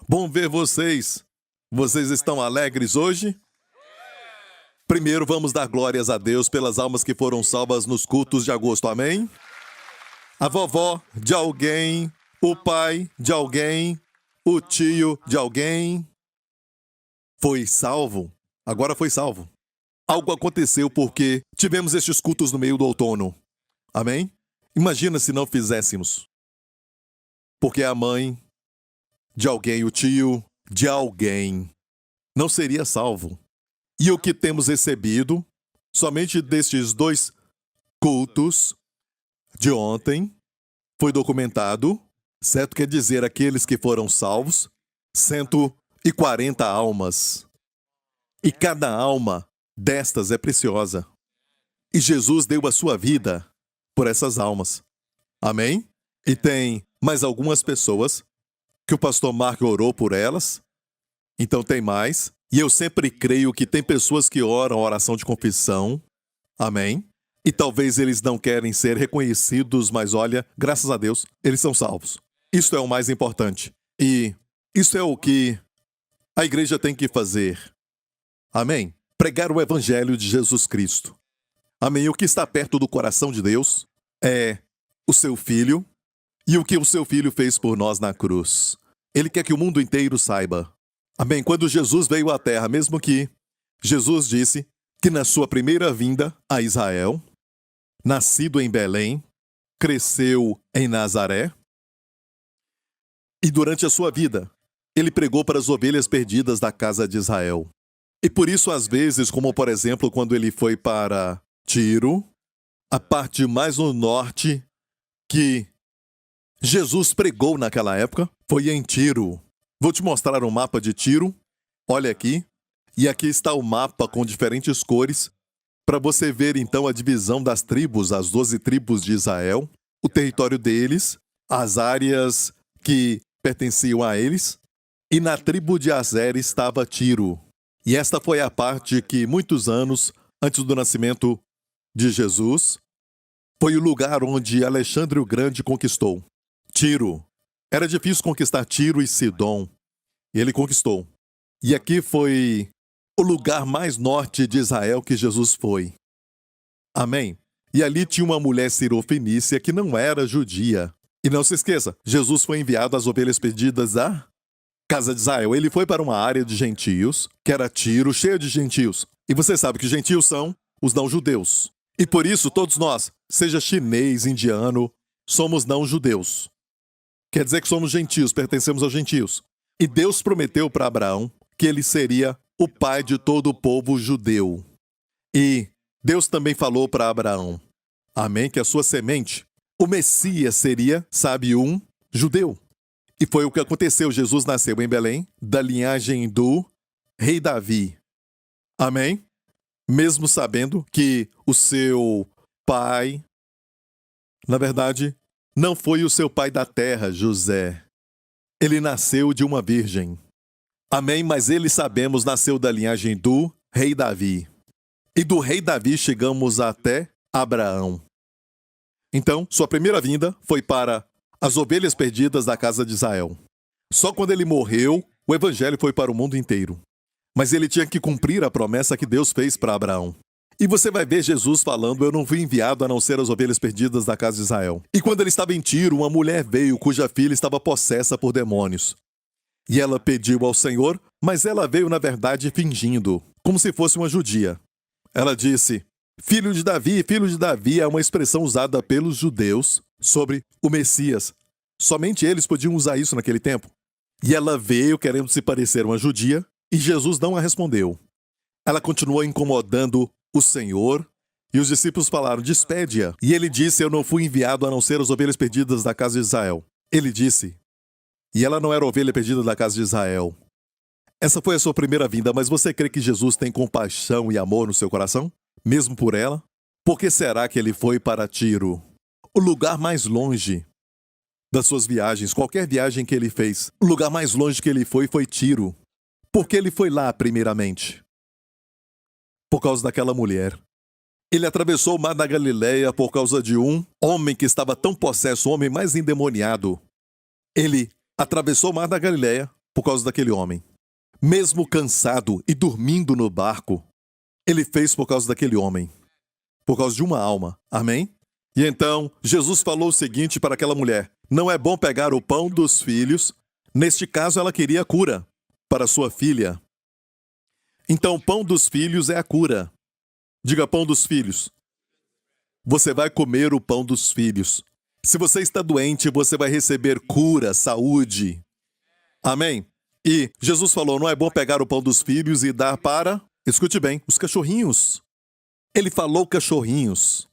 Bom ver vocês. Vocês estão alegres hoje? Primeiro, vamos dar glórias a Deus pelas almas que foram salvas nos cultos de agosto, amém? A vovó de alguém, o pai de alguém, o tio de alguém foi salvo. Agora foi salvo. Algo aconteceu porque tivemos estes cultos no meio do outono. Amém? Imagina se não fizéssemos. Porque a mãe de alguém, o tio de alguém, não seria salvo. E o que temos recebido, somente destes 2 cultos de ontem, foi documentado, certo? Quer dizer, aqueles que foram salvos, 140 almas. E cada alma destas é preciosa. E Jesus deu a sua vida por essas almas. Amém? E tem mais algumas pessoas que o pastor Marco orou por elas. Então tem mais. E eu sempre creio que tem pessoas que oram a oração de confissão. Amém? E talvez eles não querem ser reconhecidos, mas olha, graças a Deus, eles são salvos. Isso é o mais importante. E isso é o que a igreja tem que fazer. Amém? Pregar o evangelho de Jesus Cristo. Amém? O que está perto do coração de Deus é o seu Filho e o que o seu Filho fez por nós na cruz. Ele quer que o mundo inteiro saiba. Amém? Quando Jesus veio à Terra, mesmo que Jesus disse que na sua primeira vinda a Israel, nascido em Belém, cresceu em Nazaré, e durante a sua vida, ele pregou para as ovelhas perdidas da casa de Israel. E por isso, às vezes, como por exemplo, quando ele foi para Tiro, a parte mais no norte que Jesus pregou naquela época foi em Tiro. Vou te mostrar um mapa de Tiro. Olha aqui. E aqui está o mapa com diferentes cores, para você ver então a divisão das tribos, as 12 tribos de Israel, o território deles, as áreas que pertenciam a eles. E na tribo de Azer estava Tiro. E esta foi a parte que, muitos anos antes do nascimento de Jesus, foi o lugar onde Alexandre o Grande conquistou. Tiro. Era difícil conquistar Tiro e Sidom. E ele conquistou. E aqui foi o lugar mais norte de Israel que Jesus foi. Amém? E ali tinha uma mulher sirofenícia que não era judia. E não se esqueça, Jesus foi enviado às ovelhas perdidas da casa de Israel. Ele foi para uma área de gentios, que era Tiro, cheia de gentios. E você sabe que gentios são os não-judeus. E por isso, todos nós, seja chinês, indiano, somos não-judeus. Quer dizer que somos gentios, pertencemos aos gentios. E Deus prometeu para Abraão que ele seria o pai de todo o povo judeu. E Deus também falou para Abraão, amém, que a sua semente, o Messias seria, sabe, um judeu. E foi o que aconteceu. Jesus nasceu em Belém, da linhagem do rei Davi. Amém? Mesmo sabendo que o seu pai, na verdade, não foi o seu pai da terra, José. Ele nasceu de uma virgem. Amém? Mas ele, sabemos, nasceu da linhagem do rei Davi. E do rei Davi chegamos até Abraão. Então, sua primeira vinda foi para as ovelhas perdidas da casa de Israel. Só quando ele morreu, o evangelho foi para o mundo inteiro. Mas ele tinha que cumprir a promessa que Deus fez para Abraão. E você vai ver Jesus falando, eu não fui enviado a não ser as ovelhas perdidas da casa de Israel. E quando ele estava em Tiro, uma mulher veio cuja filha estava possessa por demônios. E ela pediu ao Senhor, mas ela veio na verdade fingindo, como se fosse uma judia. Ela disse, filho de Davi é uma expressão usada pelos judeus sobre o Messias. Somente eles podiam usar isso naquele tempo. E ela veio querendo se parecer uma judia, e Jesus não a respondeu. Ela continuou incomodando o Senhor, e os discípulos falaram, despede-a. E ele disse, eu não fui enviado a não ser as ovelhas perdidas da casa de Israel. Ele disse, e ela não era ovelha perdida da casa de Israel. Essa foi a sua primeira vinda, mas você crê que Jesus tem compaixão e amor no seu coração? Mesmo por ela? Por que será que ele foi para Tiro? O lugar mais longe das suas viagens, qualquer viagem que ele fez, o lugar mais longe que ele foi Tiro. Por que ele foi lá primeiramente? Por causa daquela mulher. Ele atravessou o mar da Galileia por causa de um homem que estava tão possesso, o homem mais endemoniado. Ele atravessou o mar da Galileia por causa daquele homem. Mesmo cansado e dormindo no barco, ele fez por causa daquele homem. Por causa de uma alma. Amém? E então, Jesus falou o seguinte para aquela mulher: não é bom pegar o pão dos filhos. Neste caso, ela queria cura para sua filha. Então, o pão dos filhos é a cura. Diga, pão dos filhos. Você vai comer o pão dos filhos. Se você está doente, você vai receber cura, saúde. Amém? E Jesus falou, não é bom pegar o pão dos filhos e dar para, escute bem, os cachorrinhos. Ele falou cachorrinhos.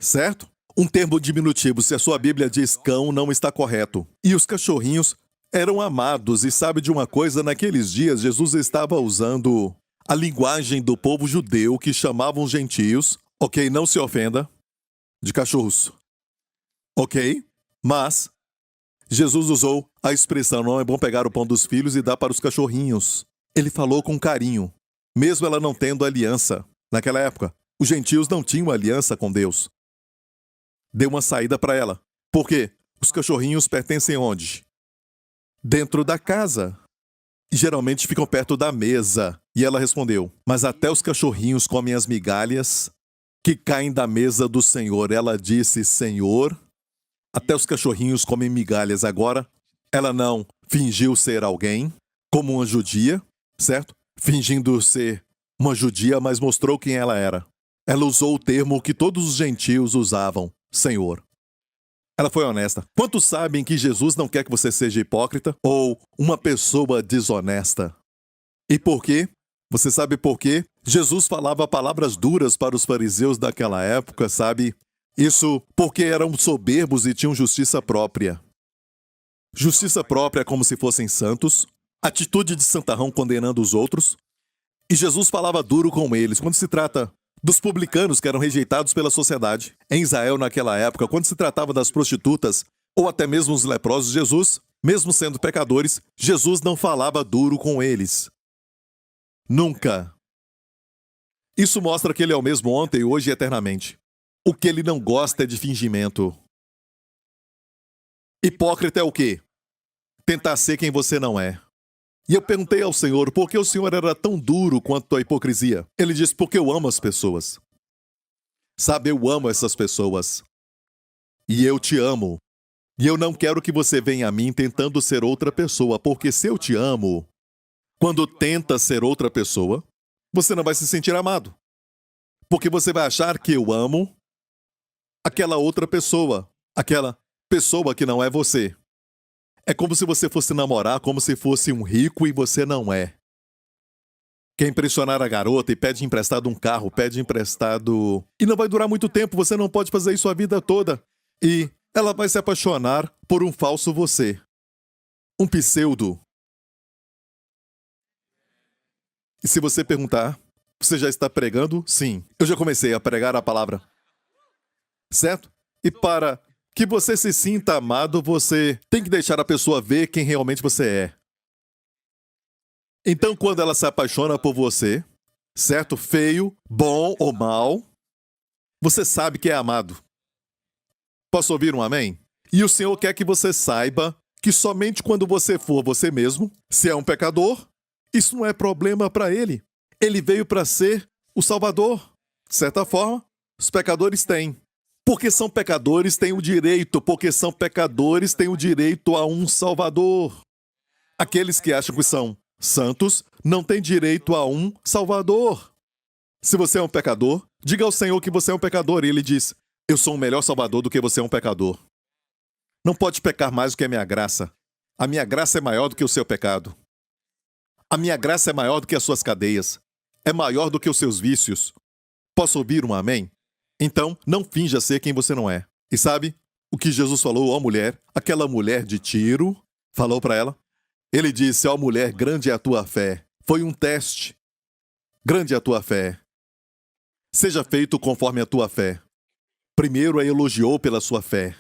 Certo? Um termo diminutivo, se a sua Bíblia diz cão, não está correto. E os cachorrinhos eram amados. E sabe de uma coisa? Naqueles dias, Jesus estava usando a linguagem do povo judeu que chamavam os gentios, ok, não se ofenda, de cachorros. Ok? Mas Jesus usou a expressão, não é bom pegar o pão dos filhos e dar para os cachorrinhos. Ele falou com carinho, mesmo ela não tendo aliança. Naquela época, os gentios não tinham aliança com Deus. Deu uma saída para ela. Por quê? Os cachorrinhos pertencem onde? Dentro da casa. E geralmente ficam perto da mesa. E ela respondeu, mas até os cachorrinhos comem as migalhas que caem da mesa do Senhor. Ela disse, Senhor, até os cachorrinhos comem migalhas. Agora, ela não fingiu ser alguém, como uma judia, certo? Fingindo ser uma judia, mas mostrou quem ela era. Ela usou o termo que todos os gentios usavam, Senhor. Ela foi honesta. Quantos sabem que Jesus não quer que você seja hipócrita ou uma pessoa desonesta? E por quê? Você sabe por quê? Jesus falava palavras duras para os fariseus daquela época, sabe? Isso porque eram soberbos e tinham justiça própria. Justiça própria como se fossem santos, atitude de santarrão condenando os outros. E Jesus falava duro com eles quando se trata dos publicanos que eram rejeitados pela sociedade. Em Israel, naquela época, quando se tratava das prostitutas ou até mesmo os leprosos, Jesus, mesmo sendo pecadores, Jesus não falava duro com eles. Nunca. Isso mostra que ele é o mesmo ontem, hoje e eternamente. O que ele não gosta é de fingimento. Hipócrita é o quê? Tentar ser quem você não é. E eu perguntei ao Senhor por que o Senhor era tão duro quanto a hipocrisia. Ele disse, porque eu amo as pessoas. Sabe, eu amo essas pessoas. E eu te amo. E eu não quero que você venha a mim tentando ser outra pessoa, porque se eu te amo, quando tenta ser outra pessoa, você não vai se sentir amado. Porque você vai achar que eu amo aquela outra pessoa, aquela pessoa que não é você. É como se você fosse namorar, como se fosse um rico e você não é. Quer impressionar a garota e pede emprestado um carro, pede emprestado... E não vai durar muito tempo, você não pode fazer isso a vida toda. E ela vai se apaixonar por um falso você. Um pseudo. E se você perguntar, você já está pregando? Sim. Eu já comecei a pregar a palavra. Certo? E para que você se sinta amado, você tem que deixar a pessoa ver quem realmente você é. Então, quando ela se apaixona por você, certo? Feio, bom ou mal, você sabe que é amado. Posso ouvir um amém? E o Senhor quer que você saiba que somente quando você for você mesmo, se é um pecador, isso não é problema para ele. Ele veio para ser o Salvador. De certa forma, os pecadores têm. Porque são pecadores, têm o direito. Porque são pecadores, têm o direito a um Salvador. Aqueles que acham que são santos não têm direito a um Salvador. Se você é um pecador, diga ao Senhor que você é um pecador. E ele diz, eu sou um melhor Salvador do que você é um pecador. Não pode pecar mais do que a minha graça. A minha graça é maior do que o seu pecado. A minha graça é maior do que as suas cadeias. É maior do que os seus vícios. Posso ouvir um amém? Então, não finja ser quem você não é. E sabe o que Jesus falou à mulher? Aquela mulher de Tiro falou para ela. Ele disse, ó mulher, grande é a tua fé. Foi um teste. Grande é a tua fé. Seja feito conforme a tua fé. Primeiro a elogiou pela sua fé.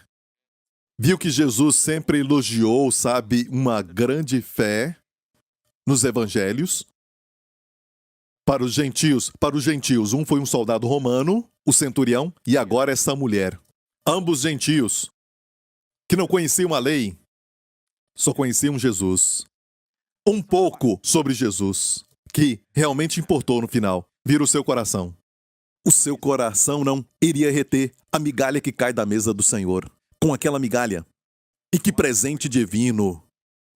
Viu que Jesus sempre elogiou, sabe, uma grande fé nos evangelhos. Para os gentios, um foi um soldado romano, o centurião, e agora essa mulher. Ambos gentios, que não conheciam a lei, só conheciam Jesus. um pouco sobre Jesus, que realmente importou no final. Vira o seu coração. O seu coração não iria reter a migalha que cai da mesa do Senhor. Com aquela migalha. E que presente divino.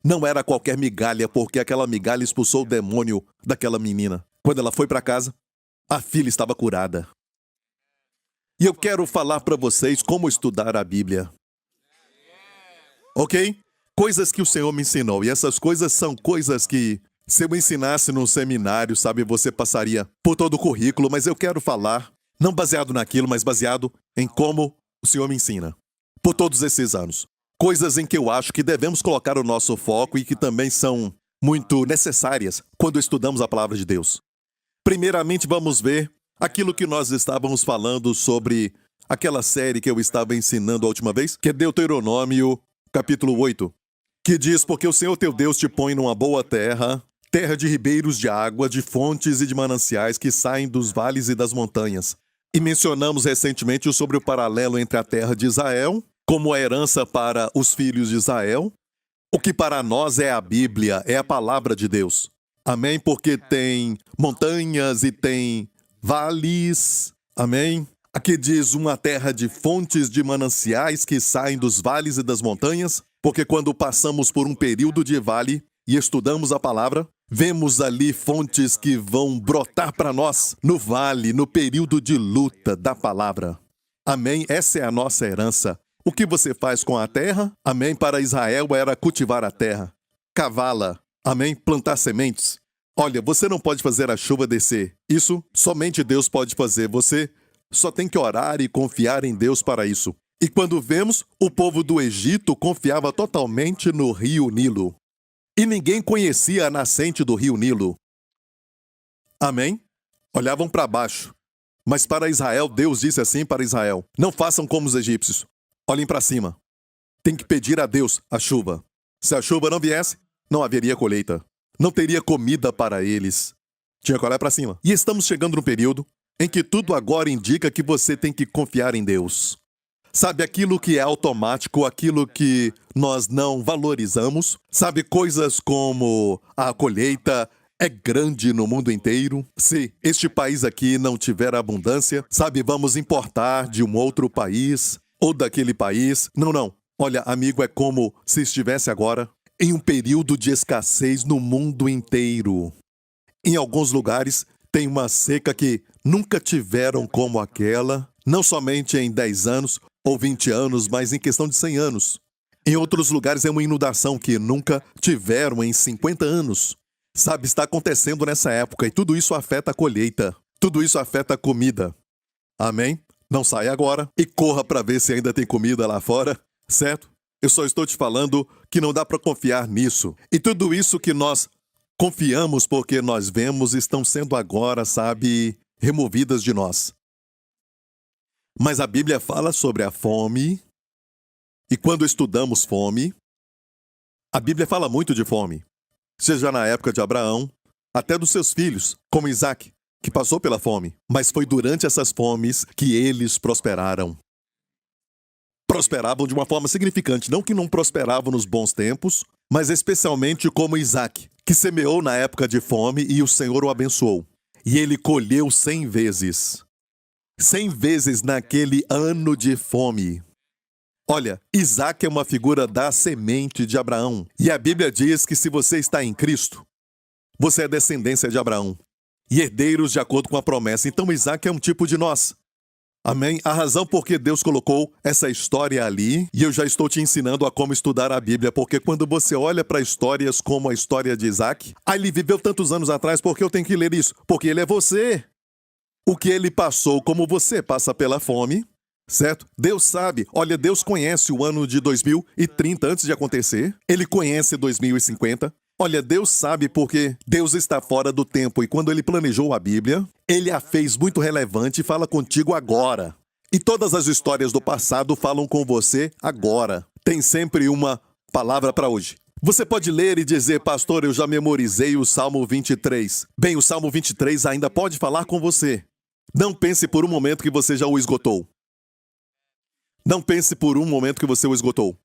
Não era qualquer migalha, porque aquela migalha expulsou o demônio daquela menina. Quando ela foi para casa, a filha estava curada. E eu quero falar para vocês como estudar a Bíblia. Ok? Coisas que o Senhor me ensinou. E essas coisas são coisas que, se eu ensinasse num seminário, sabe, você passaria por todo o currículo. Mas eu quero falar, não baseado naquilo, mas baseado em como o Senhor me ensina. Por todos esses anos. Coisas em que eu acho que devemos colocar o nosso foco e que também são muito necessárias quando estudamos a palavra de Deus. Primeiramente, vamos ver aquilo que nós estávamos falando sobre aquela série que eu estava ensinando a última vez, que é Deuteronômio, capítulo 8, que diz: porque o Senhor teu Deus te põe numa boa terra, terra de ribeiros de água, de fontes e de mananciais que saem dos vales e das montanhas. E mencionamos recentemente sobre o paralelo entre a terra de Israel, como a herança para os filhos de Israel, o que para nós é a Bíblia, é a palavra de Deus. Amém? Porque tem montanhas e tem vales. Amém? Aqui diz uma terra de fontes de mananciais que saem dos vales e das montanhas, porque quando passamos por um período de vale e estudamos a palavra, vemos ali fontes que vão brotar para nós no vale, no período de luta da palavra. Amém? Essa é a nossa herança. O que você faz com a terra? Amém? Para Israel era cultivar a terra, cavá-la. Amém? Plantar sementes. Olha, você não pode fazer a chuva descer. Isso somente Deus pode fazer. Você só tem que orar e confiar em Deus para isso. E quando vemos, o povo do Egito confiava totalmente no rio Nilo. E ninguém conhecia a nascente do rio Nilo. Amém? Olhavam para baixo. Mas para Israel, Deus disse assim para Israel: não façam como os egípcios. Olhem para cima. Tem que pedir a Deus a chuva. Se a chuva não viesse, não haveria colheita. Não teria comida para eles. Tinha que olhar para cima. E estamos chegando num período em que tudo agora indica que você tem que confiar em Deus. Sabe, aquilo que é automático, aquilo que nós não valorizamos. Sabe, coisas como a colheita é grande no mundo inteiro. Se este país aqui não tiver abundância, sabe, vamos importar de um outro país ou daquele país. Não. Olha, amigo, é como se estivesse agora em um período de escassez no mundo inteiro. Em alguns lugares, tem uma seca que nunca tiveram como aquela, não somente em 10 anos ou 20 anos, mas em questão de 100 anos. Em outros lugares, é uma inundação que nunca tiveram em 50 anos. Sabe, está acontecendo nessa época e tudo isso afeta a colheita. Tudo isso afeta a comida. Amém? Não saia agora e corra para ver se ainda tem comida lá fora, certo? Eu só estou te falando que não dá para confiar nisso. E tudo isso que nós confiamos porque nós vemos estão sendo agora, sabe, removidas de nós. Mas a Bíblia fala sobre a fome. E quando estudamos fome, a Bíblia fala muito de fome. Seja na época de Abraão, até dos seus filhos, como Isaac, que passou pela fome. Mas foi durante essas fomes que eles prosperaram. Prosperavam de uma forma significante, não que não prosperavam nos bons tempos, mas especialmente como Isaac, que semeou na época de fome e o Senhor o abençoou. E ele colheu 100 vezes. 100 vezes naquele ano de fome. Olha, Isaac é uma figura da semente de Abraão. E a Bíblia diz que se você está em Cristo, você é descendência de Abraão. E herdeiros de acordo com a promessa. Então Isaac é um tipo de nós. Amém? A razão por que Deus colocou essa história ali, e eu já estou te ensinando a como estudar a Bíblia, porque quando você olha para histórias como a história de Isaac, ele viveu tantos anos atrás, por que eu tenho que ler isso? Porque ele é você. O que ele passou, como você passa pela fome, certo? Deus sabe. Olha, Deus conhece o ano de 2030 antes de acontecer. Ele conhece 2050. Olha, Deus sabe porque Deus está fora do tempo e quando ele planejou a Bíblia, ele a fez muito relevante e fala contigo agora. E todas as histórias do passado falam com você agora. Tem sempre uma palavra para hoje. Você pode ler e dizer: pastor, eu já memorizei o Salmo 23. Bem, o Salmo 23 ainda pode falar com você. Não pense por um momento que você já o esgotou. Não pense por um momento que você o esgotou.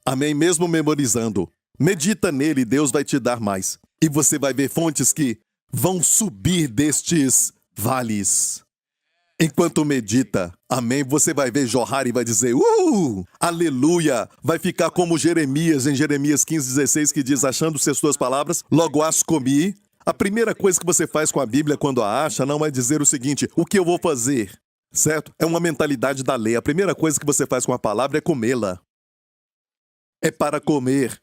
Amém? Mesmo memorizando. Medita nele, Deus vai te dar mais. E você vai ver fontes que vão subir destes vales. Enquanto medita, amém, você vai ver jorrar e vai dizer, aleluia! Vai ficar como Jeremias, em Jeremias 15:16, que diz, achando-se as tuas palavras, logo as comi. A primeira coisa que você faz com a Bíblia quando a acha não é dizer o seguinte, o que eu vou fazer? Certo? É uma mentalidade da lei. A primeira coisa que você faz com a palavra é comê-la. É para comer.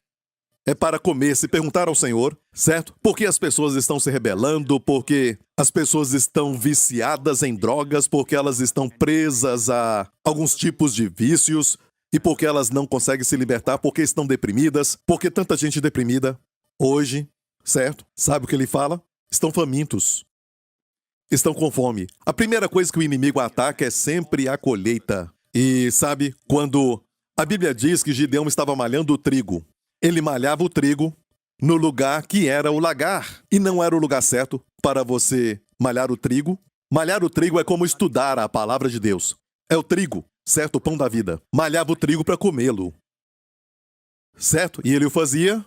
É para comer, se perguntar ao Senhor, certo? Por que as pessoas estão se rebelando? Porque as pessoas estão viciadas em drogas, porque elas estão presas a alguns tipos de vícios e porque elas não conseguem se libertar, porque estão deprimidas, porque tanta gente deprimida hoje, certo? Sabe o que ele fala? Estão famintos. Estão com fome. A primeira coisa que o inimigo ataca é sempre a colheita. E sabe, quando a Bíblia diz que Gideão estava malhando o trigo, ele malhava o trigo no lugar que era o lagar. E não era o lugar certo para você malhar o trigo. Malhar o trigo é como estudar a palavra de Deus. É o trigo, certo? O pão da vida. Malhava o trigo para comê-lo. Certo? E ele o fazia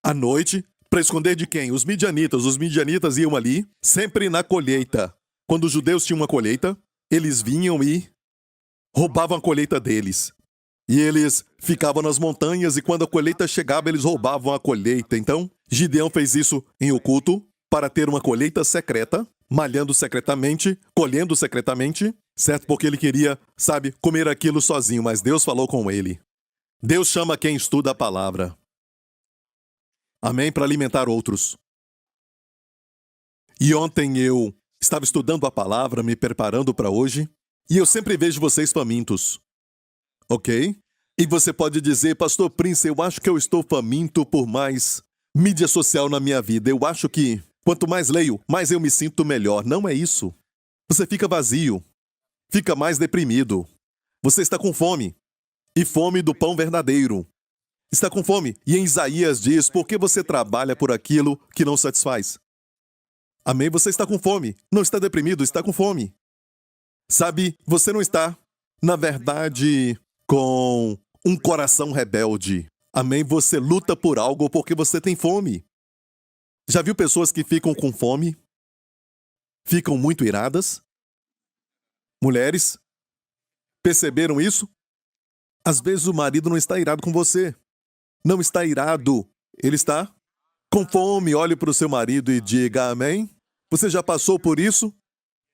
à noite para esconder de quem? Os midianitas. Os midianitas iam ali, sempre na colheita. Quando os judeus tinham uma colheita, eles vinham e roubavam a colheita deles. E eles ficavam nas montanhas e quando a colheita chegava, eles roubavam a colheita. Então, Gideão fez isso em oculto para ter uma colheita secreta, malhando secretamente, colhendo secretamente, certo? Porque ele queria, sabe, comer aquilo sozinho, mas Deus falou com ele. Deus chama quem estuda a palavra. Amém? Para alimentar outros. E ontem eu estava estudando a palavra, me preparando para hoje, e eu sempre vejo vocês famintos. Ok? E você pode dizer, Pastor Prince, eu acho que eu estou faminto por mais mídia social na minha vida. Eu acho que quanto mais leio, mais eu me sinto melhor. Não é isso. Você fica vazio. Fica mais deprimido. Você está com fome. E fome do pão verdadeiro. Está com fome. E em Isaías diz, por que você trabalha por aquilo que não satisfaz? Amém? Você está com fome. Não está deprimido, está com fome. Sabe, você não está, na verdade, com um coração rebelde. Amém? Você luta por algo porque você tem fome. Já viu pessoas que ficam com fome? Ficam muito iradas? Mulheres? Perceberam isso? Às vezes o marido não está irado com você. Não está irado. Ele está com fome. Olhe para o seu marido e diga amém. Você já passou por isso?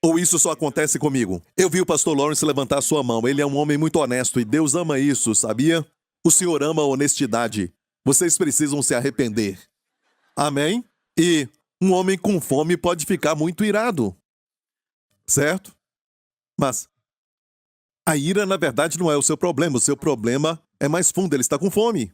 Ou isso só acontece comigo? Eu vi o pastor Lawrence levantar sua mão. Ele é um homem muito honesto e Deus ama isso, sabia? O Senhor ama a honestidade. Vocês precisam se arrepender. Amém? E um homem com fome pode ficar muito irado. Certo? Mas a ira, na verdade, não é o seu problema. O seu problema é mais fundo. Ele está com fome.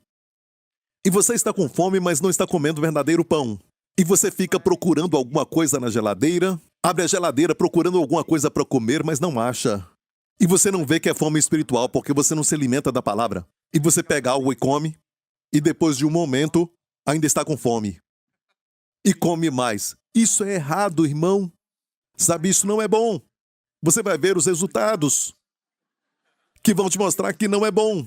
E você está com fome, mas não está comendo o verdadeiro pão. E você fica procurando alguma coisa na geladeira, abre a geladeira procurando alguma coisa para comer, mas não acha. E você não vê que é fome espiritual porque você não se alimenta da palavra. E você pega algo e come, e depois de um momento, ainda está com fome. E come mais. Isso é errado, irmão. Sabe, isso não é bom. Você vai ver os resultados que vão te mostrar que não é bom.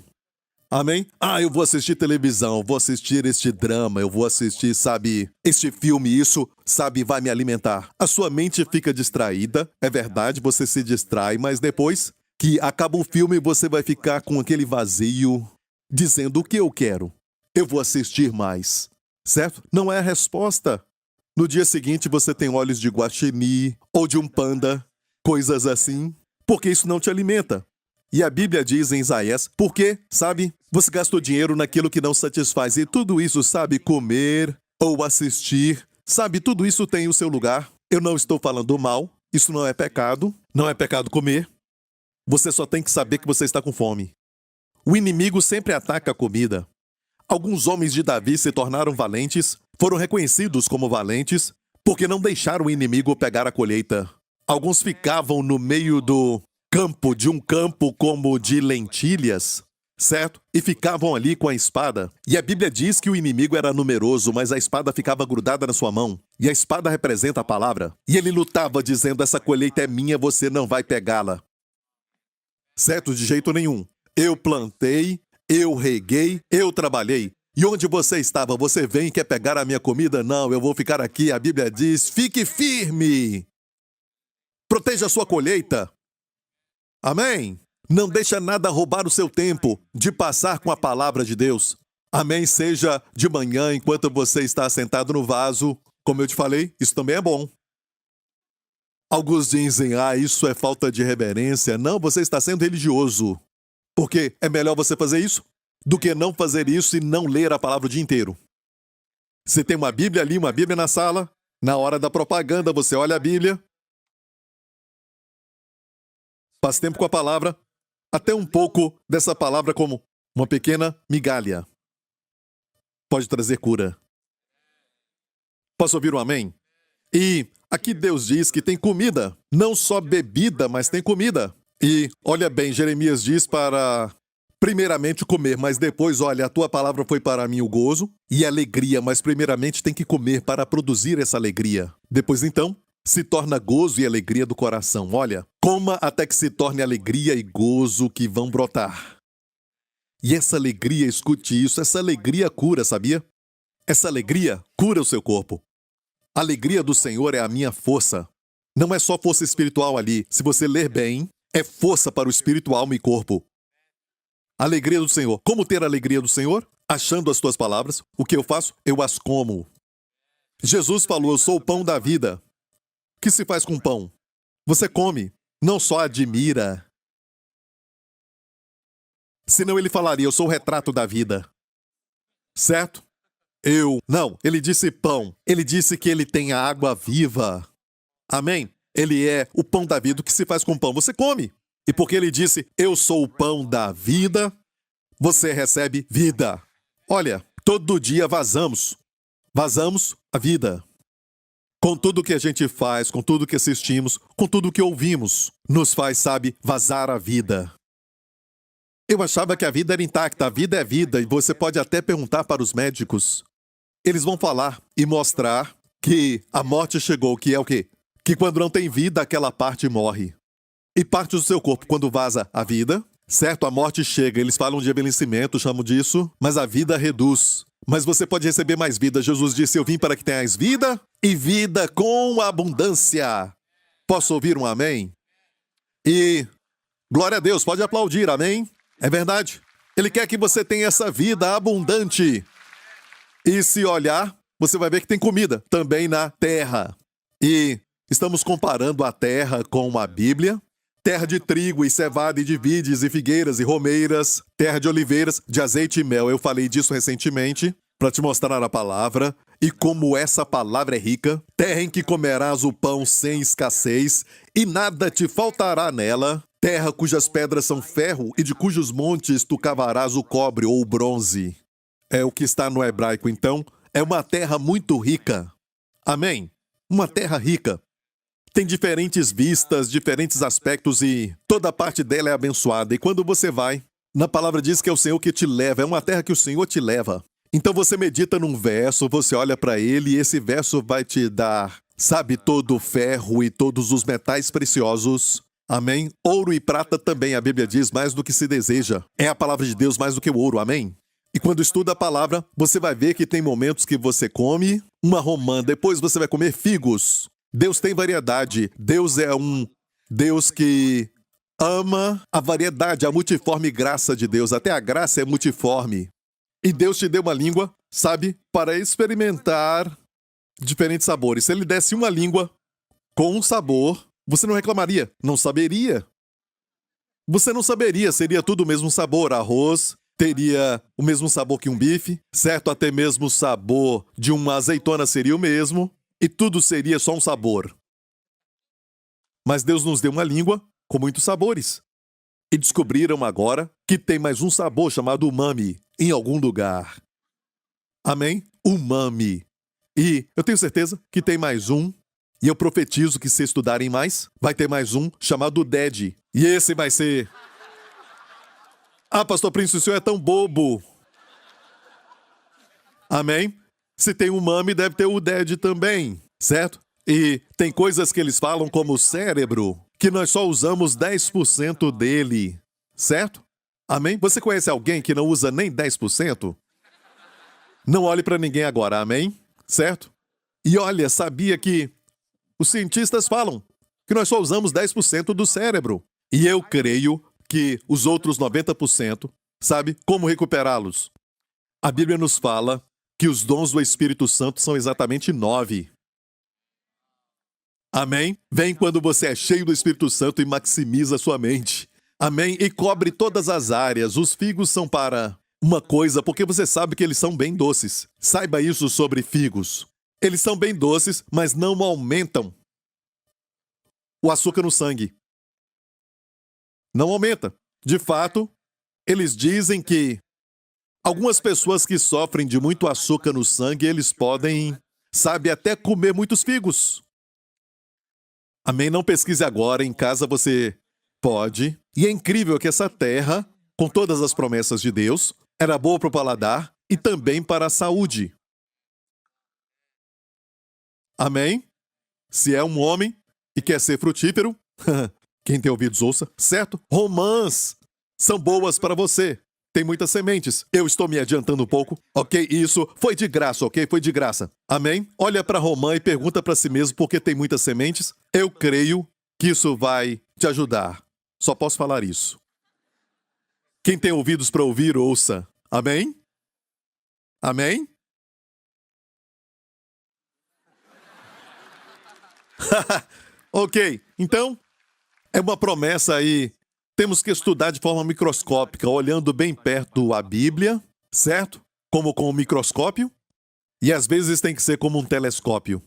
Amém? Eu vou assistir televisão, vou assistir este drama, eu vou assistir, sabe, este filme, isso, sabe, vai me alimentar. A sua mente fica distraída, é verdade, você se distrai, mas depois que acaba o filme, você vai ficar com aquele vazio, dizendo o que eu quero. Eu vou assistir mais, certo? Não é a resposta. No dia seguinte, você tem olhos de guaxinim ou de um panda, coisas assim, porque isso não te alimenta. E a Bíblia diz em Isaías, porque, sabe, você gastou dinheiro naquilo que não satisfaz. E tudo isso, sabe, comer ou assistir, sabe, tudo isso tem o seu lugar. Eu não estou falando mal, isso não é pecado. Não é pecado comer. Você só tem que saber que você está com fome. O inimigo sempre ataca a comida. Alguns homens de Davi se tornaram valentes, foram reconhecidos como valentes, porque não deixaram o inimigo pegar a colheita. Alguns ficavam no meio do campo, de um campo como de lentilhas, certo? E ficavam ali com a espada. E a Bíblia diz que o inimigo era numeroso, mas a espada ficava grudada na sua mão. E a espada representa a palavra. E ele lutava dizendo, essa colheita é minha, você não vai pegá-la. Certo? De jeito nenhum. Eu plantei, eu reguei, eu trabalhei. E onde você estava? Você vem e quer pegar a minha comida? Não, eu vou ficar aqui. A Bíblia diz, fique firme. Proteja a sua colheita. Amém? Não deixa nada roubar o seu tempo de passar com a palavra de Deus. Amém? Seja de manhã, enquanto você está sentado no vaso. Como eu te falei, isso também é bom. Alguns dizem, isso é falta de reverência. Não, você está sendo religioso. Porque é melhor você fazer isso do que não fazer isso e não ler a palavra o dia inteiro. Você tem uma Bíblia ali, uma Bíblia na sala. Na hora da propaganda, você olha a Bíblia. Passa tempo com a palavra. Até um pouco dessa palavra como uma pequena migalha. Pode trazer cura. Posso ouvir um amém? E aqui Deus diz que tem comida. Não só bebida, mas tem comida. E, olha bem, Jeremias diz para, primeiramente, comer, mas depois, olha, a tua palavra foi para mim o gozo e a alegria, mas primeiramente tem que comer para produzir essa alegria. Depois, então, se torna gozo e alegria do coração. Olha, coma até que se torne alegria e gozo que vão brotar. E essa alegria, escute isso, essa alegria cura, sabia? Essa alegria cura o seu corpo. A alegria do Senhor é a minha força. Não é só força espiritual ali. Se você ler bem, é força para o espírito, alma e corpo. Alegria do Senhor. Como ter a alegria do Senhor? Achando as tuas palavras. O que eu faço? Eu as como. Jesus falou, eu sou o pão da vida. O que se faz com pão? Você come, não só admira. Senão ele falaria, eu sou o retrato da vida. Certo? Não, ele disse pão. Ele disse que ele tem a água viva. Amém? Ele é o pão da vida. O que se faz com pão? Você come. E porque ele disse, eu sou o pão da vida, você recebe vida. Olha, todo dia vazamos. Vazamos a vida. Com tudo que a gente faz, com tudo que assistimos, com tudo que ouvimos, nos faz, sabe, vazar a vida. Eu achava que a vida era intacta, a vida é vida, e você pode até perguntar para os médicos. Eles vão falar e mostrar que a morte chegou, que é o quê? Que quando não tem vida, aquela parte morre. E parte do seu corpo, quando vaza a vida, certo? A morte chega, eles falam de envelhecimento, chamam disso, mas a vida reduz. Mas você pode receber mais vida. Jesus disse, eu vim para que tenhais vida e vida com abundância. Posso ouvir um amém? E glória a Deus, pode aplaudir, amém? É verdade. Ele quer que você tenha essa vida abundante. E se olhar, você vai ver que tem comida também na terra. E estamos comparando a terra com a Bíblia. Terra de trigo e cevada e de vides e figueiras e romeiras. Terra de oliveiras, de azeite e mel. Eu falei disso recentemente para te mostrar a palavra. E como essa palavra é rica. Terra em que comerás o pão sem escassez e nada te faltará nela. Terra cujas pedras são ferro e de cujos montes tu cavarás o cobre ou o bronze. É o que está no hebraico, então. É uma terra muito rica. Amém? Uma terra rica. Tem diferentes vistas, diferentes aspectos e toda parte dela é abençoada. E quando você vai, na palavra diz que é o Senhor que te leva. É uma terra que o Senhor te leva. Então você medita num verso, você olha para ele e esse verso vai te dar, sabe, todo o ferro e todos os metais preciosos. Amém? Ouro e prata também, a Bíblia diz, mais do que se deseja. É a palavra de Deus mais do que o ouro, amém? E quando estuda a palavra, você vai ver que tem momentos que você come uma romã, depois você vai comer figos. Deus tem variedade. Deus é um Deus que ama a variedade, a multiforme graça de Deus. Até a graça é multiforme. E Deus te deu uma língua, sabe, para experimentar diferentes sabores. Se Ele desse uma língua com um sabor, você não reclamaria, não saberia. Você não saberia, seria tudo o mesmo sabor. Arroz teria o mesmo sabor que um bife, certo? Até mesmo o sabor de uma azeitona seria o mesmo, e tudo seria só um sabor. Mas Deus nos deu uma língua com muitos sabores. E descobriram agora que tem mais um sabor chamado umami em algum lugar. Amém? Umami. E eu tenho certeza que tem mais um. E eu profetizo que se estudarem mais, vai ter mais um chamado Ded. E esse vai ser... Ah, Pastor Prince, o senhor é tão bobo. Amém? Se tem umami, deve ter o Ded também, certo? E tem coisas que eles falam como o cérebro, que nós só usamos 10% dele, certo? Amém? Você conhece alguém que não usa nem 10%? Não olhe para ninguém agora, amém? Certo? E olha, sabia que os cientistas falam que nós só usamos 10% do cérebro. E eu creio que os outros 90%, sabe, como recuperá-los? A Bíblia nos fala que os dons do Espírito Santo são exatamente 9. Amém? Vem quando você é cheio do Espírito Santo e maximiza a sua mente. Amém? E cobre todas as áreas. Os figos são para uma coisa, porque você sabe que eles são bem doces. Saiba isso sobre figos. Eles são bem doces, mas não aumentam o açúcar no sangue. Não aumenta. De fato, eles dizem que algumas pessoas que sofrem de muito açúcar no sangue, eles podem, sabe, até comer muitos figos. Amém? Não pesquise agora, em casa você pode. E é incrível que essa terra, com todas as promessas de Deus, era boa para o paladar e também para a saúde. Amém? Se é um homem e quer ser frutífero, quem tem ouvidos ouça, certo? Romãs são boas para você. Tem muitas sementes. Eu estou me adiantando um pouco. Ok, isso foi de graça, ok? Foi de graça. Amém? Olha para romã e pergunta para si mesmo por que tem muitas sementes. Eu creio que isso vai te ajudar. Só posso falar isso. Quem tem ouvidos para ouvir, ouça. Amém? Amém? Ok, então, é uma promessa aí. Temos que estudar de forma microscópica, olhando bem perto a Bíblia, certo? Como com um microscópio. E às vezes tem que ser como um telescópio.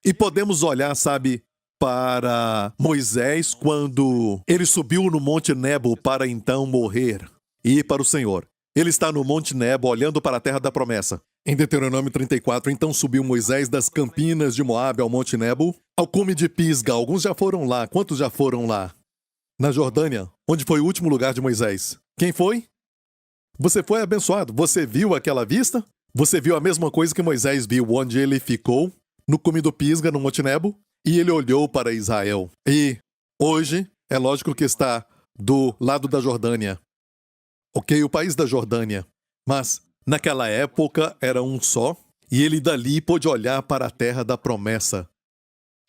E podemos olhar, sabe, para Moisés quando ele subiu no Monte Nebo para então morrer e ir para o Senhor. Ele está no Monte Nebo olhando para a terra da promessa. Em Deuteronômio 34, então subiu Moisés das campinas de Moabe ao Monte Nebo, ao cume de Pisga. Alguns já foram lá. Quantos já foram lá? Na Jordânia, onde foi o último lugar de Moisés. Quem foi? Você foi abençoado. Você viu aquela vista? Você viu a mesma coisa que Moisés viu, onde ele ficou no cume do Pisga, no Monte Nebo, e ele olhou para Israel. E hoje, é lógico que está do lado da Jordânia. Ok, o país da Jordânia. Mas naquela época era um só, e ele dali pôde olhar para a terra da promessa.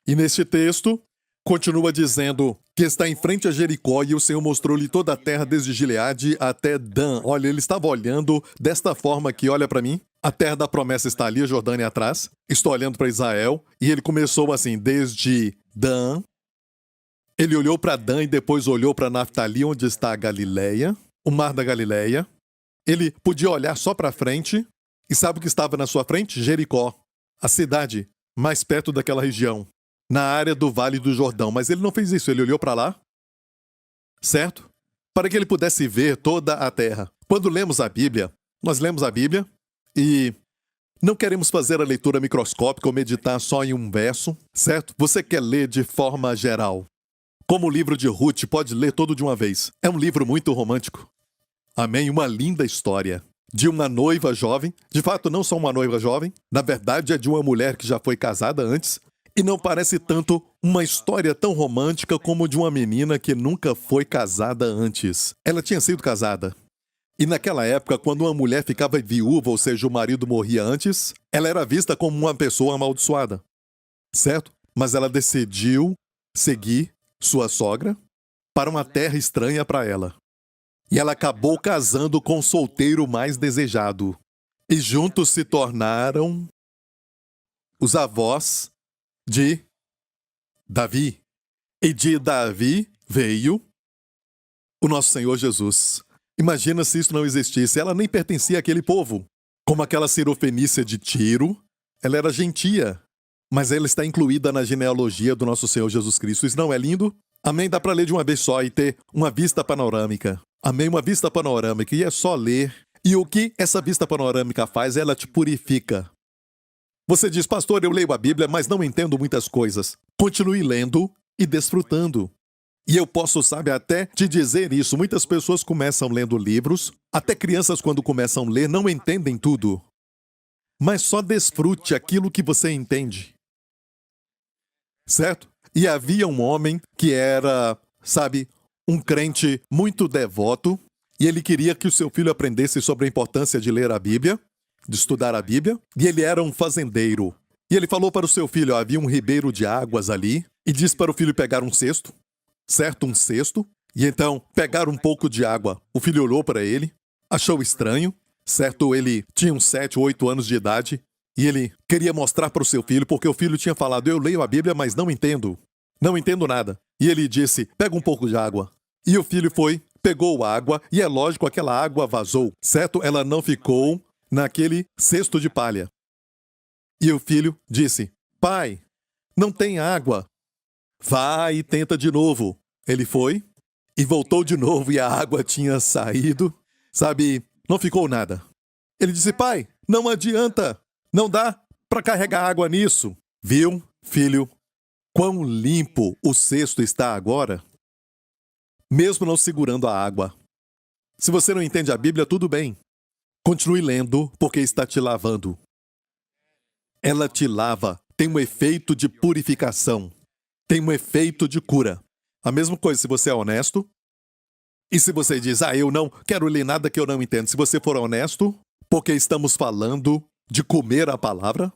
E neste texto, continua dizendo que está em frente a Jericó e o Senhor mostrou-lhe toda a terra desde Gileade até Dan. Olha, ele estava olhando desta forma aqui, olha para mim. A terra da promessa está ali, a Jordânia atrás. Estou olhando para Israel e ele começou assim, desde Dan. Ele olhou para Dan e depois olhou para Naftali, onde está a Galileia, o mar da Galileia. Ele podia olhar só para frente e sabe o que estava na sua frente? Jericó, a cidade mais perto daquela região, na área do Vale do Jordão. Mas ele não fez isso, ele olhou para lá, certo? Para que ele pudesse ver toda a terra. Quando lemos a Bíblia, nós lemos a Bíblia e não queremos fazer a leitura microscópica ou meditar só em um verso, certo? Você quer ler de forma geral. Como o livro de Ruth, pode ler todo de uma vez. É um livro muito romântico. Amém? Uma linda história de uma noiva jovem. De fato, não só uma noiva jovem. Na verdade, é de uma mulher que já foi casada antes. E não parece tanto uma história tão romântica como de uma menina que nunca foi casada antes. Ela tinha sido casada. E naquela época, quando uma mulher ficava viúva, ou seja, o marido morria antes, ela era vista como uma pessoa amaldiçoada. Certo? Mas ela decidiu seguir sua sogra para uma terra estranha para ela. E ela acabou casando com o solteiro mais desejado. E juntos se tornaram os avós de Davi. E de Davi veio o nosso Senhor Jesus. Imagina se isso não existisse. Ela nem pertencia àquele povo. Como aquela cirofenícia de Tiro, ela era gentia. Mas ela está incluída na genealogia do nosso Senhor Jesus Cristo. Isso não é lindo? Amém? Dá para ler de uma vez só e ter uma vista panorâmica. Amém? Uma vista panorâmica. E é só ler. E o que essa vista panorâmica faz? Ela te purifica. Você diz, pastor, eu leio a Bíblia, mas não entendo muitas coisas. Continue lendo e desfrutando. E eu posso, sabe, até te dizer isso. Muitas pessoas começam lendo livros. Até crianças, quando começam a ler, não entendem tudo. Mas só desfrute aquilo que você entende. Certo? E havia um homem que era, sabe, um crente muito devoto, e ele queria que o seu filho aprendesse sobre a importância de ler a Bíblia, de estudar a Bíblia, e ele era um fazendeiro. E ele falou para o seu filho, havia um ribeiro de águas ali, e disse para o filho pegar um cesto, certo? Um cesto, e então pegar um pouco de água. O filho olhou para ele, achou estranho, certo? Ele tinha uns 7 ou 8 anos de idade, e ele queria mostrar para o seu filho, porque o filho tinha falado, eu leio a Bíblia, mas não entendo nada. E ele disse, pega um pouco de água. E o filho foi, pegou a água, e é lógico, aquela água vazou, certo? Ela não ficou naquele cesto de palha. E o filho disse, pai, não tem água. Vai e tenta de novo. Ele foi e voltou de novo e a água tinha saído. Sabe, não ficou nada. Ele disse, pai, não adianta. Não dá para carregar água nisso. Viu, filho, quão limpo o cesto está agora? Mesmo não segurando a água. Se você não entende a Bíblia, tudo bem. Continue lendo, porque está te lavando. Ela te lava, tem um efeito de purificação, tem um efeito de cura. A mesma coisa se você é honesto, e se você diz, eu não quero ler nada que eu não entendo. Se você for honesto, porque estamos falando de comer a palavra,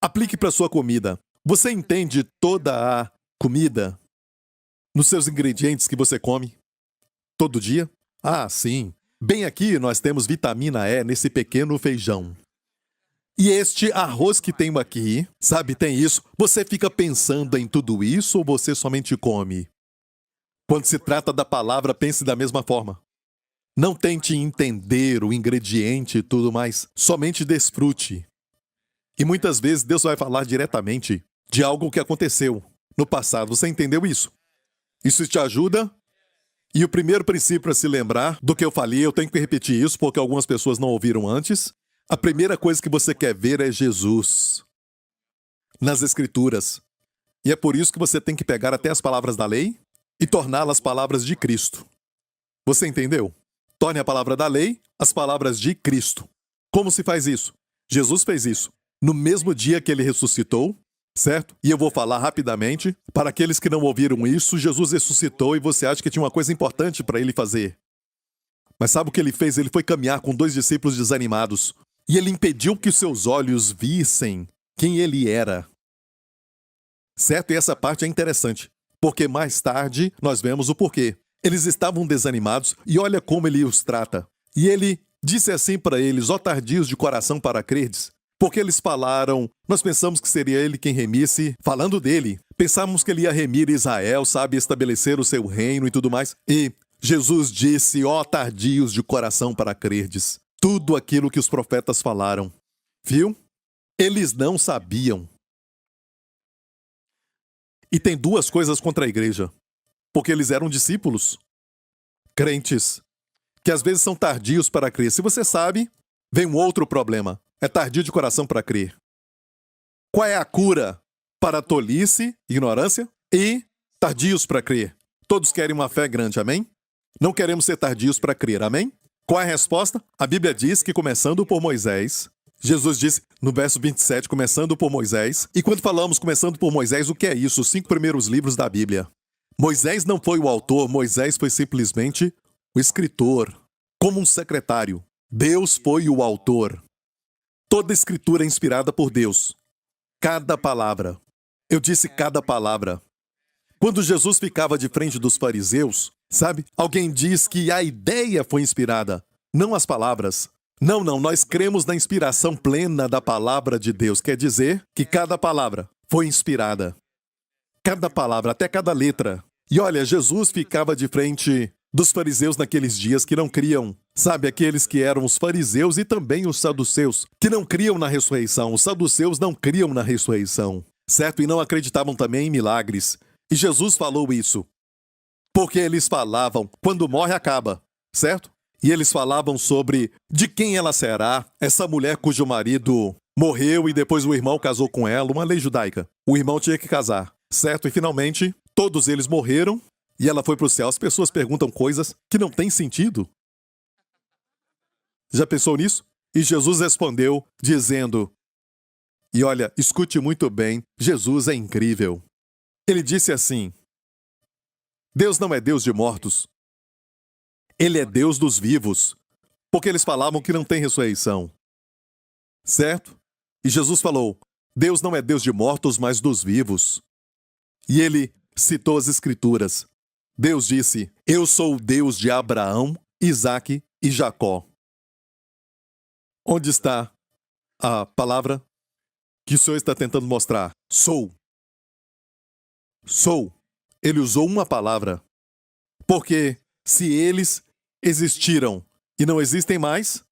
aplique para sua comida. Você entende toda a comida nos seus ingredientes que você come todo dia? Ah, sim. Bem aqui nós temos vitamina E nesse pequeno feijão. E este arroz que tenho aqui, sabe, tem isso. Você fica pensando em tudo isso ou você somente come? Quando se trata da palavra, pense da mesma forma. Não tente entender o ingrediente e tudo mais. Somente desfrute. E muitas vezes Deus vai falar diretamente de algo que aconteceu no passado. Você entendeu isso? Isso te ajuda? E o primeiro princípio a se lembrar do que eu falei, eu tenho que repetir isso porque algumas pessoas não ouviram antes. A primeira coisa que você quer ver é Jesus nas Escrituras. E é por isso que você tem que pegar até as palavras da lei e torná-las palavras de Cristo. Você entendeu? Torne a palavra da lei as palavras de Cristo. Como se faz isso? Jesus fez isso no mesmo dia que ele ressuscitou, certo? E eu vou falar rapidamente. Para aqueles que não ouviram isso, Jesus ressuscitou e você acha que tinha uma coisa importante para ele fazer. Mas sabe o que ele fez? Ele foi caminhar com 2 discípulos desanimados. E ele impediu que seus olhos vissem quem ele era. Certo? E essa parte é interessante, porque mais tarde nós vemos o porquê. Eles estavam desanimados e olha como ele os trata. E ele disse assim para eles, ó tardios de coração para crerdes, porque eles falaram, nós pensamos que seria ele quem remisse, falando dele. Pensávamos que ele ia remir Israel, sabe, estabelecer o seu reino e tudo mais. E Jesus disse, ó tardios de coração para crerdes. Tudo aquilo que os profetas falaram. Viu? Eles não sabiam. E tem 2 coisas contra a igreja. Porque eles eram discípulos, crentes, que às vezes são tardios para crer. Se você sabe, vem um outro problema. É tardio de coração para crer. Qual é a cura para a tolice, ignorância e tardios para crer? Todos querem uma fé grande, amém? Não queremos ser tardios para crer, amém? Qual é a resposta? A Bíblia diz que começando por Moisés, Jesus disse no verso 27, começando por Moisés, e quando falamos começando por Moisés, o que é isso? Os 5 primeiros livros da Bíblia. Moisés não foi o autor, Moisés foi simplesmente o escritor, como um secretário. Deus foi o autor. Toda escritura é inspirada por Deus. Cada palavra. Eu disse cada palavra. Quando Jesus ficava de frente dos fariseus, sabe? Alguém diz que a ideia foi inspirada, não as palavras. Não, nós cremos na inspiração plena da palavra de Deus. Quer dizer que cada palavra foi inspirada. Cada palavra, até cada letra. E olha, Jesus ficava de frente dos fariseus naqueles dias que não criam. Sabe, aqueles que eram os fariseus e também os saduceus, que não criam na ressurreição. Os saduceus não criam na ressurreição, certo? E não acreditavam também em milagres. E Jesus falou isso. Porque eles falavam, quando morre acaba, certo? E eles falavam sobre de quem ela será, essa mulher cujo marido morreu e depois o irmão casou com ela, uma lei judaica. O irmão tinha que casar, certo? E finalmente, todos eles morreram e ela foi para o céu. As pessoas perguntam coisas que não têm sentido. Já pensou nisso? E Jesus respondeu, dizendo, e olha, escute muito bem, Jesus é incrível. Ele disse assim, Deus não é Deus de mortos. Ele é Deus dos vivos. Porque eles falavam que não tem ressurreição. certo? E Jesus falou, Deus não é Deus de mortos, mas dos vivos. E ele citou as Escrituras. Deus disse, eu sou o Deus de Abraão, Isaque e Jacó. Onde está a palavra que o Senhor está tentando mostrar? Sou. Sou. Ele usou uma palavra. Porque se eles existiram e não existem mais,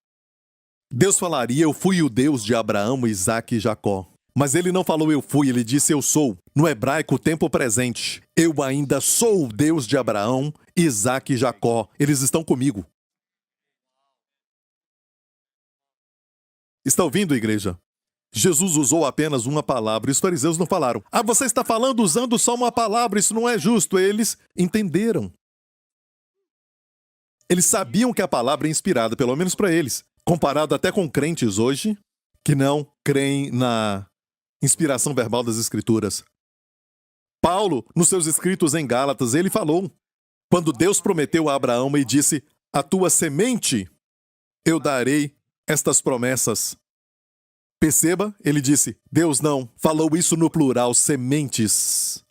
Deus falaria, eu fui o Deus de Abraão, Isaque e Jacó. Mas ele não falou eu fui, ele disse eu sou. No hebraico, tempo presente. Eu ainda sou o Deus de Abraão, Isaque e Jacó. Eles estão comigo. Está ouvindo, igreja? Jesus usou apenas uma palavra e os fariseus não falaram. Ah, você está falando usando só uma palavra, isso não é justo. Eles entenderam. Eles sabiam que a palavra é inspirada, pelo menos para eles. Comparado até com crentes hoje, que não creem na inspiração verbal das Escrituras. Paulo, nos seus escritos em Gálatas, ele falou, quando Deus prometeu a Abraão e disse, a tua semente eu darei estas promessas. Perceba, ele disse, Deus não falou isso no plural, sementes.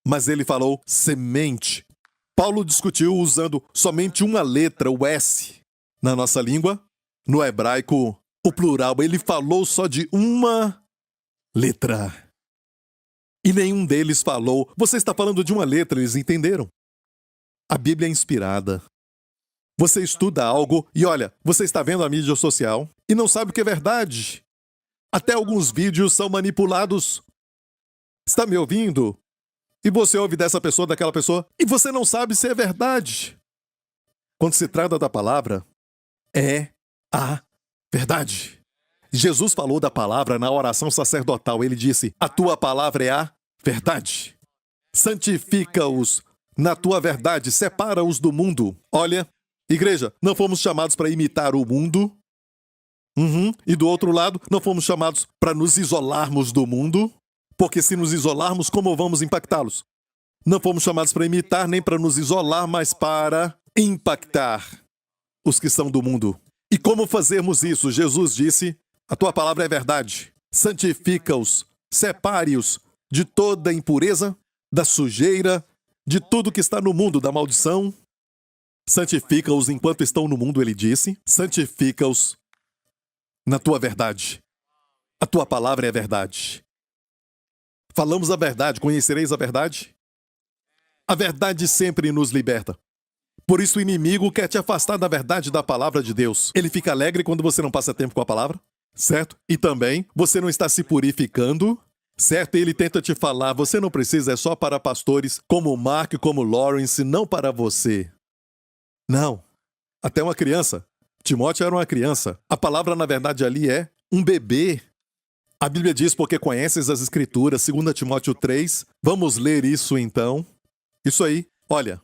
Mas ele falou semente. Paulo discutiu usando somente uma letra, o S, na nossa língua. No hebraico, o plural, ele falou só de uma letra. E nenhum deles falou, você está falando de uma letra, eles entenderam. A Bíblia é inspirada. Você estuda algo e olha, você está vendo a mídia social e não sabe o que é verdade. Até alguns vídeos são manipulados. Está me ouvindo? E você ouve dessa pessoa, daquela pessoa, e você não sabe se é verdade. Quando se trata da palavra, é a verdade. Jesus falou da palavra na oração sacerdotal. Ele disse, a tua palavra é a verdade. Santifica-os na tua verdade, separa-os do mundo. Olha, igreja, não fomos chamados para imitar o mundo. E do outro lado, não fomos chamados para nos isolarmos do mundo. Porque se nos isolarmos, como vamos impactá-los? Não fomos chamados para imitar, nem para nos isolar, mas para impactar os que são do mundo. E como fazermos isso? Jesus disse, a tua palavra é verdade. Santifica-os, separe-os de toda impureza, da sujeira, de tudo que está no mundo, da maldição. Santifica-os enquanto estão no mundo, ele disse. Santifica-os na tua verdade. A tua palavra é verdade. Falamos a verdade, conhecereis a verdade? A verdade sempre nos liberta. Por isso o inimigo quer te afastar da verdade da palavra de Deus. Ele fica alegre quando você não passa tempo com a palavra, certo? E também, você não está se purificando, certo? Ele tenta te falar, você não precisa, é só para pastores como Mark, como Lawrence, não para você. Não. Até uma criança. Timóteo era uma criança. A palavra, na verdade, ali é um bebê. A Bíblia diz, porque conheces as Escrituras, 2 Timóteo 3. Vamos ler isso então. Isso aí, olha.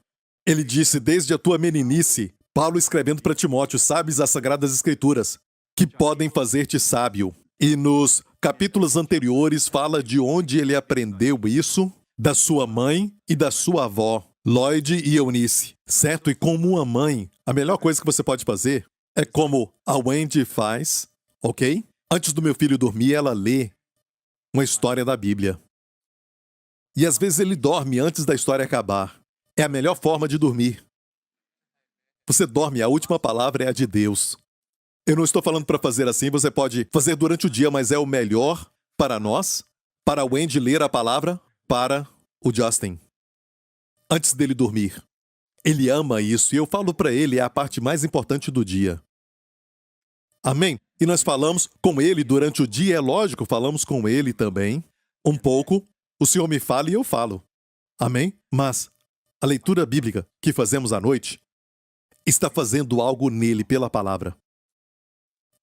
Ele disse, desde a tua meninice, Paulo escrevendo para Timóteo, sabes as Sagradas Escrituras, que podem fazer-te sábio. E nos capítulos anteriores fala de onde ele aprendeu isso, da sua mãe e da sua avó, Lloyd e Eunice, certo? E como uma mãe, a melhor coisa que você pode fazer é como a Wendy faz, ok? Antes do meu filho dormir, ela lê uma história da Bíblia. E às vezes ele dorme antes da história acabar. É a melhor forma de dormir. Você dorme, a última palavra é a de Deus. Eu não estou falando para fazer assim, você pode fazer durante o dia, mas é o melhor para nós, para o Wendy ler a palavra, para o Justin. Antes dele dormir. Ele ama isso e eu falo para ele, é a parte mais importante do dia. Amém? E nós falamos com ele durante o dia, é lógico, falamos com ele também. Um pouco, o Senhor me fala e eu falo. Amém? Mas a leitura bíblica que fazemos à noite está fazendo algo nele pela palavra.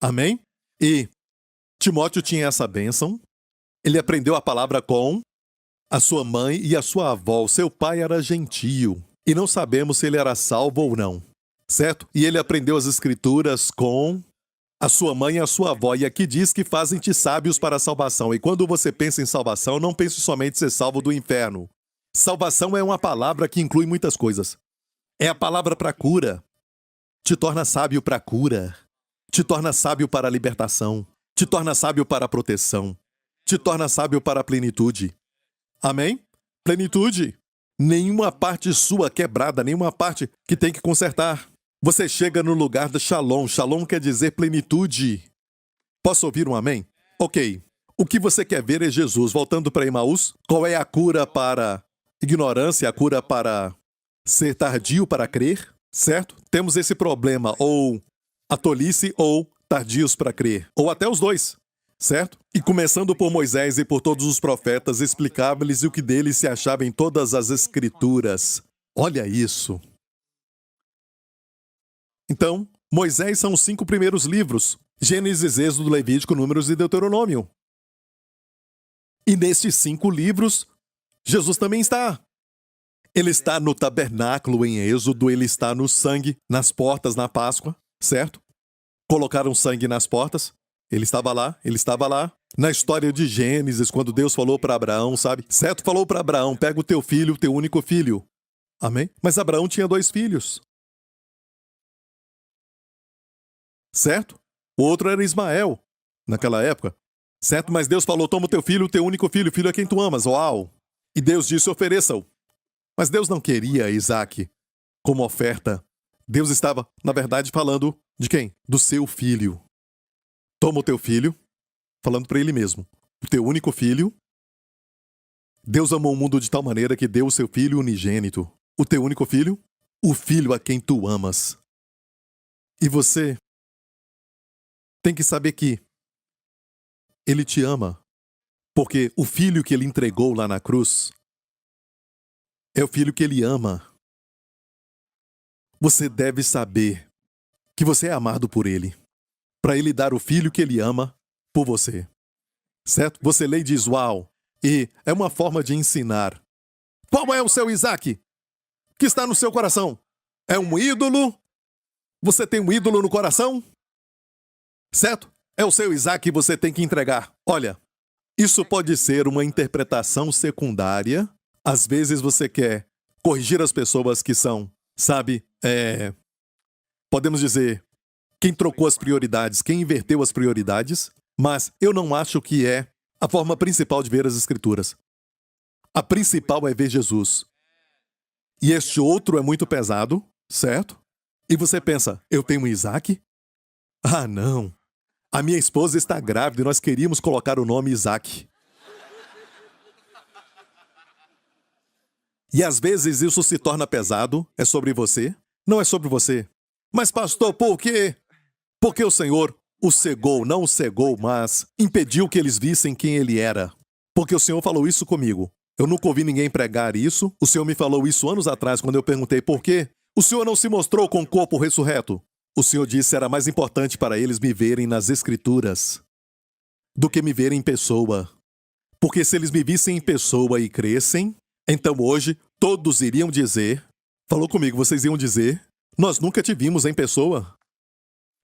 Amém? E Timóteo tinha essa bênção. Ele aprendeu a palavra com a sua mãe e a sua avó. O seu pai era gentio. E não sabemos se ele era salvo ou não. Certo? E ele aprendeu as Escrituras com a sua mãe e a sua avó. E aqui diz que fazem-te sábios para a salvação. E quando você pensa em salvação, não pense somente em ser salvo do inferno. Salvação é uma palavra que inclui muitas coisas. É a palavra para cura. Te torna sábio para a cura. Te torna sábio para a libertação. te torna sábio para a proteção, te torna sábio para a plenitude. Amém? Plenitude. Nenhuma parte sua quebrada, nenhuma parte que tem que consertar. Você chega no lugar da Shalom. Shalom quer dizer plenitude. Posso ouvir um amém? Ok. O que você quer ver é Jesus. Voltando para Emaús, qual é a cura para ignorância, a cura para ser tardio para crer? Certo? Temos esse problema, ou a tolice ou tardios para crer, ou até os dois. Certo? E começando por Moisés e por todos os profetas, explicava-lhes o que deles se achava em todas as escrituras. Olha isso. Então, Moisés são os 5 primeiros livros: Gênesis, Êxodo, Levítico, Números e Deuteronômio. E nestes 5 livros, Jesus também está. Ele está no tabernáculo em Êxodo, ele está no sangue nas portas na Páscoa, certo? Colocaram sangue nas portas. Ele estava lá, ele estava lá. Na história de Gênesis, quando Deus falou para Abraão, sabe? Certo, falou para Abraão, pega o teu filho, o teu único filho. Amém? Mas Abraão tinha 2 filhos. Certo? O outro era Ismael, naquela época. Certo? Mas Deus falou, toma o teu filho, o teu único filho, o filho a quem tu amas. Uau! E Deus disse, ofereça-o. Mas Deus não queria Isaac como oferta. Deus estava, na verdade, falando de quem? Do seu filho. Toma o teu filho, falando para ele mesmo, o teu único filho. Deus amou o mundo de tal maneira que deu o seu filho unigênito. O teu único filho, o filho a quem tu amas. E você tem que saber que ele te ama, porque o filho que ele entregou lá na cruz é o filho que ele ama. Você deve saber que você é amado por ele, para ele dar o filho que ele ama por você. Certo? Você lê e diz, uau, e é uma forma de ensinar. Qual é o seu Isaac que está no seu coração? É um ídolo? Você tem um ídolo no coração? Certo? É o seu Isaac que você tem que entregar. Olha, isso pode ser uma interpretação secundária. Às vezes você quer corrigir as pessoas que são, sabe, podemos dizer, quem trocou as prioridades, quem inverteu as prioridades, mas eu não acho que é a forma principal de ver as Escrituras. A principal é ver Jesus. E este outro é muito pesado, certo? E você pensa, eu tenho um Isaac? Ah, não. A minha esposa está grávida e nós queríamos colocar o nome Isaac. E às vezes isso se torna pesado. É sobre você? Não é sobre você. Mas pastor, por quê? Porque o Senhor o cegou, não o cegou, mas impediu que eles vissem quem ele era. Porque o Senhor falou isso comigo. Eu nunca ouvi ninguém pregar isso. O Senhor me falou isso anos atrás, quando eu perguntei por quê. O Senhor não se mostrou com o corpo ressurreto. O Senhor disse que era mais importante para eles me verem nas Escrituras do que me verem em pessoa. Porque se eles me vissem em pessoa e crescem, então hoje todos iriam dizer, falou comigo, vocês iam dizer, nós nunca te vimos em pessoa.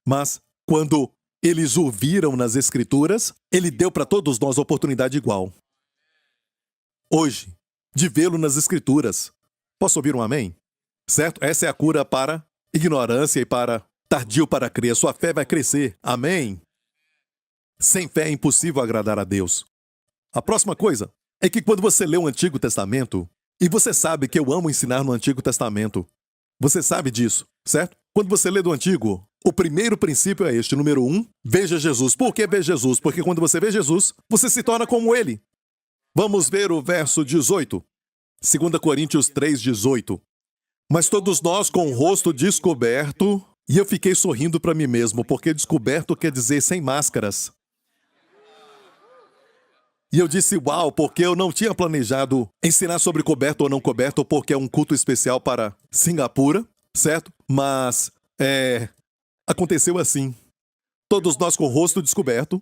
Mas quando eles o viram nas Escrituras, ele deu para todos nós oportunidade igual. Hoje, de vê-lo nas Escrituras. Posso ouvir um amém? Certo? Essa é a cura para ignorância e para tardio para crer. Sua fé vai crescer. Amém? Sem fé é impossível agradar a Deus. A próxima coisa é que quando você lê o Antigo Testamento, e você sabe que eu amo ensinar no Antigo Testamento, você sabe disso, certo? Quando você lê do Antigo, o primeiro princípio é este, número 1, veja Jesus. Por que ver Jesus? Porque quando você vê Jesus, você se torna como ele. Vamos ver o verso 18. 2 Coríntios 3:18. Mas todos nós com o rosto descoberto, e eu fiquei sorrindo para mim mesmo, porque descoberto quer dizer sem máscaras. E eu disse, uau, porque eu não tinha planejado ensinar sobre coberto ou não coberto, porque é um culto especial para Singapura, certo? Mas, aconteceu assim. Todos nós com o rosto descoberto,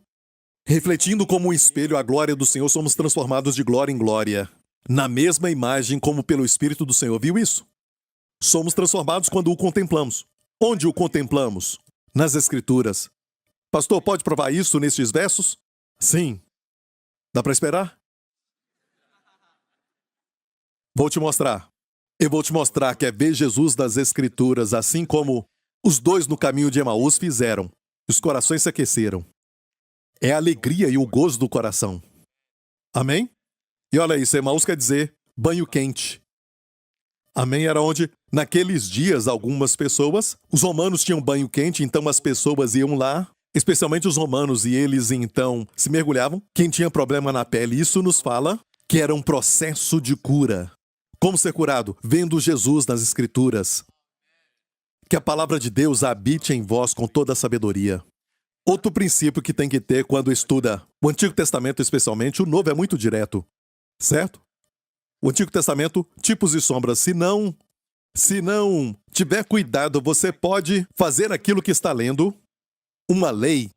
refletindo como um espelho a glória do Senhor, somos transformados de glória em glória, na mesma imagem como pelo Espírito do Senhor. Viu isso? Somos transformados quando o contemplamos. Onde o contemplamos? Nas Escrituras. Pastor, pode provar isso nestes versos? Sim. Dá para esperar? Vou te mostrar. Eu vou te mostrar que é ver Jesus das Escrituras, assim como os dois no caminho de Emaús fizeram. Os corações se aqueceram. É a alegria e o gozo do coração. Amém? E olha isso, Emaús quer dizer banho quente. Amém? Era onde, naqueles dias, algumas pessoas, os romanos tinham banho quente, então as pessoas iam lá, especialmente os romanos, e eles então se mergulhavam. Quem tinha problema na pele, isso nos fala que era um processo de cura. Como ser curado? Vendo Jesus nas Escrituras. Que a palavra de Deus habite em vós com toda a sabedoria. Outro princípio que tem que ter quando estuda o Antigo Testamento, especialmente, o Novo é muito direto. Certo? O Antigo Testamento, tipos e sombras. Se não tiver cuidado, você pode fazer aquilo que está lendo, uma lei.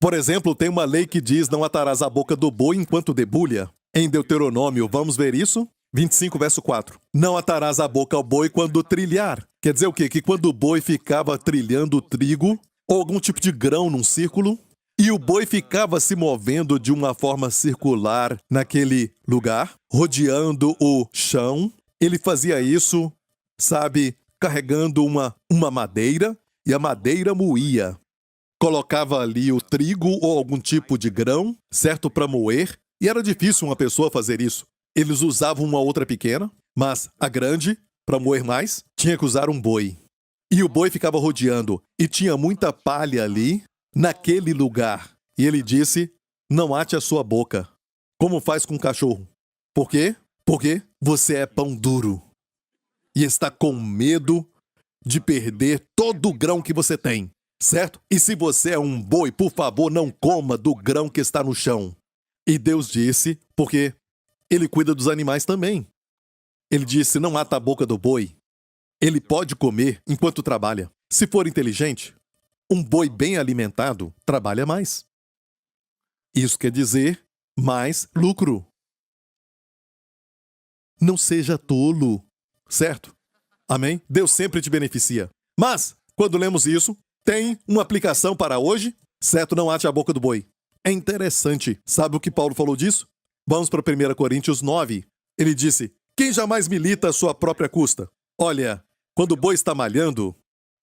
Por exemplo, tem uma lei que diz: não atarás a boca do boi enquanto debulha. Em Deuteronômio, vamos ver isso? 25, verso 4. Não atarás a boca ao boi quando trilhar. Quer dizer o quê? Que quando o boi ficava trilhando trigo, ou algum tipo de grão num círculo, e o boi ficava se movendo de uma forma circular naquele lugar, rodeando o chão. Ele fazia isso, carregando uma madeira, e a madeira moía. Colocava ali o trigo ou algum tipo de grão, certo, para moer, e era difícil uma pessoa fazer isso. Eles usavam uma outra pequena, mas a grande, para moer mais, tinha que usar um boi. E o boi ficava rodeando, e tinha muita palha ali, naquele lugar. E ele disse: não ate a sua boca, como faz com o cachorro. Por quê? Porque você é pão duro. E está com medo de perder todo o grão que você tem, certo? E se você é um boi, por favor, não coma do grão que está no chão. E Deus disse, porque Ele cuida dos animais também. Ele disse: não ata a boca do boi. Ele pode comer enquanto trabalha. Se for inteligente, um boi bem alimentado trabalha mais. Isso quer dizer mais lucro. Não seja tolo, certo? Amém? Deus sempre te beneficia. Mas, quando lemos isso, tem uma aplicação para hoje, certo? Não ate a boca do boi. É interessante. Sabe o que Paulo falou disso? Vamos para 1 Coríntios 9. Ele disse: quem jamais milita à sua própria custa? Olha, quando o boi está malhando,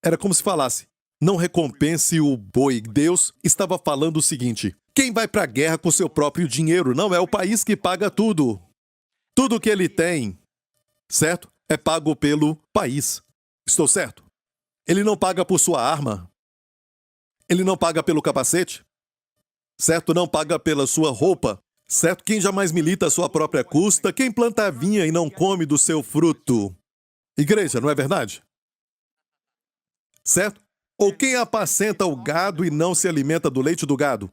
era como se falasse: não recompense o boi. Deus estava falando o seguinte: quem vai para a guerra com seu próprio dinheiro? Não é o país que paga tudo. Tudo que ele tem, certo? É pago pelo país. Estou certo? Ele não paga por sua arma. Ele não paga pelo capacete. Certo? Não paga pela sua roupa. Certo? Quem jamais milita à sua própria custa? Quem planta a vinha e não come do seu fruto? Igreja, não é verdade? Certo? Ou quem apacenta o gado e não se alimenta do leite do gado?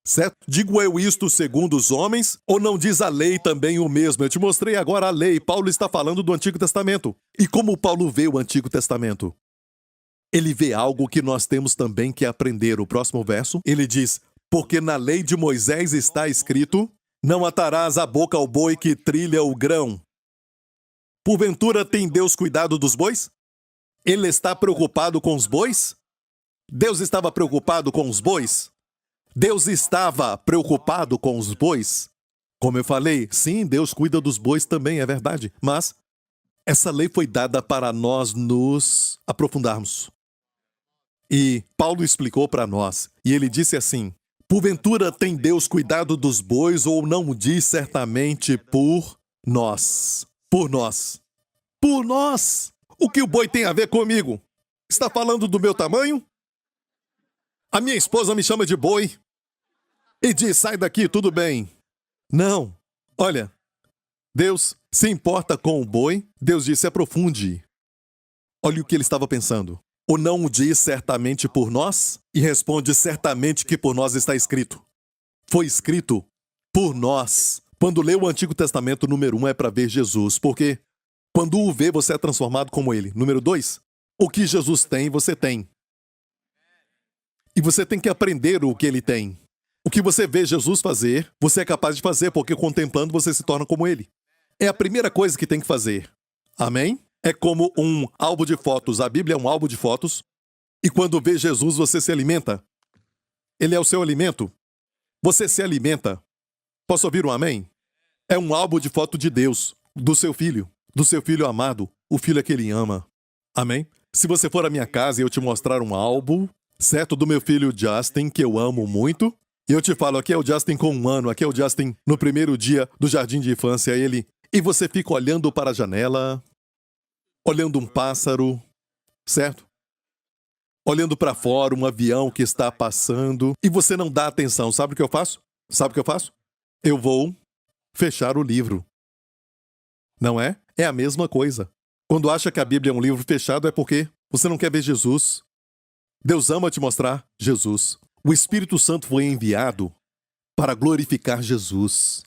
Certo? Digo eu isto segundo os homens, ou não diz a lei também o mesmo? Eu te mostrei agora a lei. Paulo está falando do Antigo Testamento. E como Paulo vê o Antigo Testamento? Ele vê algo que nós temos também que aprender. O próximo verso, ele diz: porque na lei de Moisés está escrito: não atarás a boca ao boi que trilha o grão. Porventura tem Deus cuidado dos bois? Ele está preocupado com os bois? Deus estava preocupado com os bois? Deus estava preocupado com os bois? Como eu falei, sim, Deus cuida dos bois também, é verdade. Mas essa lei foi dada para nós nos aprofundarmos. E Paulo explicou para nós, e ele disse assim: porventura tem Deus cuidado dos bois, ou não o diz certamente por nós? Por nós. Por nós! O que o boi tem a ver comigo? Está falando do meu tamanho? A minha esposa me chama de boi e diz: sai daqui, tudo bem. Não. Olha, Deus se importa com o boi. Deus disse: aprofunde. Olha o que ele estava pensando. Ou não o diz certamente por nós? E responde: certamente que por nós está escrito. Foi escrito por nós. Quando lê o Antigo Testamento, número 1 é para ver Jesus, porque quando o vê, você é transformado como ele. Número 2, o que Jesus tem, você tem. E você tem que aprender o que ele tem. O que você vê Jesus fazer, você é capaz de fazer, porque contemplando você se torna como ele. É a primeira coisa que tem que fazer. Amém? É como um álbum de fotos. A Bíblia é um álbum de fotos. E quando vê Jesus, você se alimenta. Ele é o seu alimento. Você se alimenta. Posso ouvir um amém? É um álbum de foto de Deus, do seu filho amado, o filho que ele ama. Amém? Se você for à minha casa e eu te mostrar um álbum, certo? Do meu filho Justin, que eu amo muito. E eu te falo, aqui é o Justin com 1 ano, aqui é o Justin no primeiro dia do jardim de infância, ele... E você fica olhando para a janela, olhando um pássaro, certo? Olhando para fora, um avião que está passando, e você não dá atenção. Sabe o que eu faço? Sabe o que eu faço? Eu vou fechar o livro. Não é? É a mesma coisa. Quando acha que a Bíblia é um livro fechado, é porque você não quer ver Jesus. Deus ama te mostrar Jesus. O Espírito Santo foi enviado para glorificar Jesus.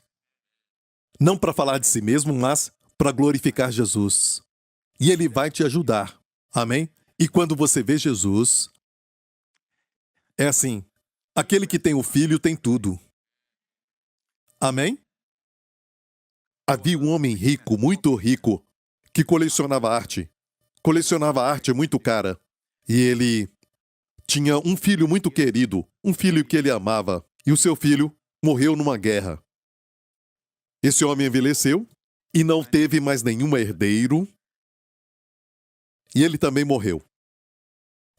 Não para falar de si mesmo, mas para glorificar Jesus. E Ele vai te ajudar. Amém? E quando você vê Jesus, é assim, aquele que tem o Filho tem tudo. Amém? Havia um homem rico, muito rico, que colecionava arte. Colecionava arte muito cara. E ele tinha um filho muito querido, um filho que ele amava. E o seu filho morreu numa guerra. Esse homem envelheceu e não teve mais nenhum herdeiro. E ele também morreu.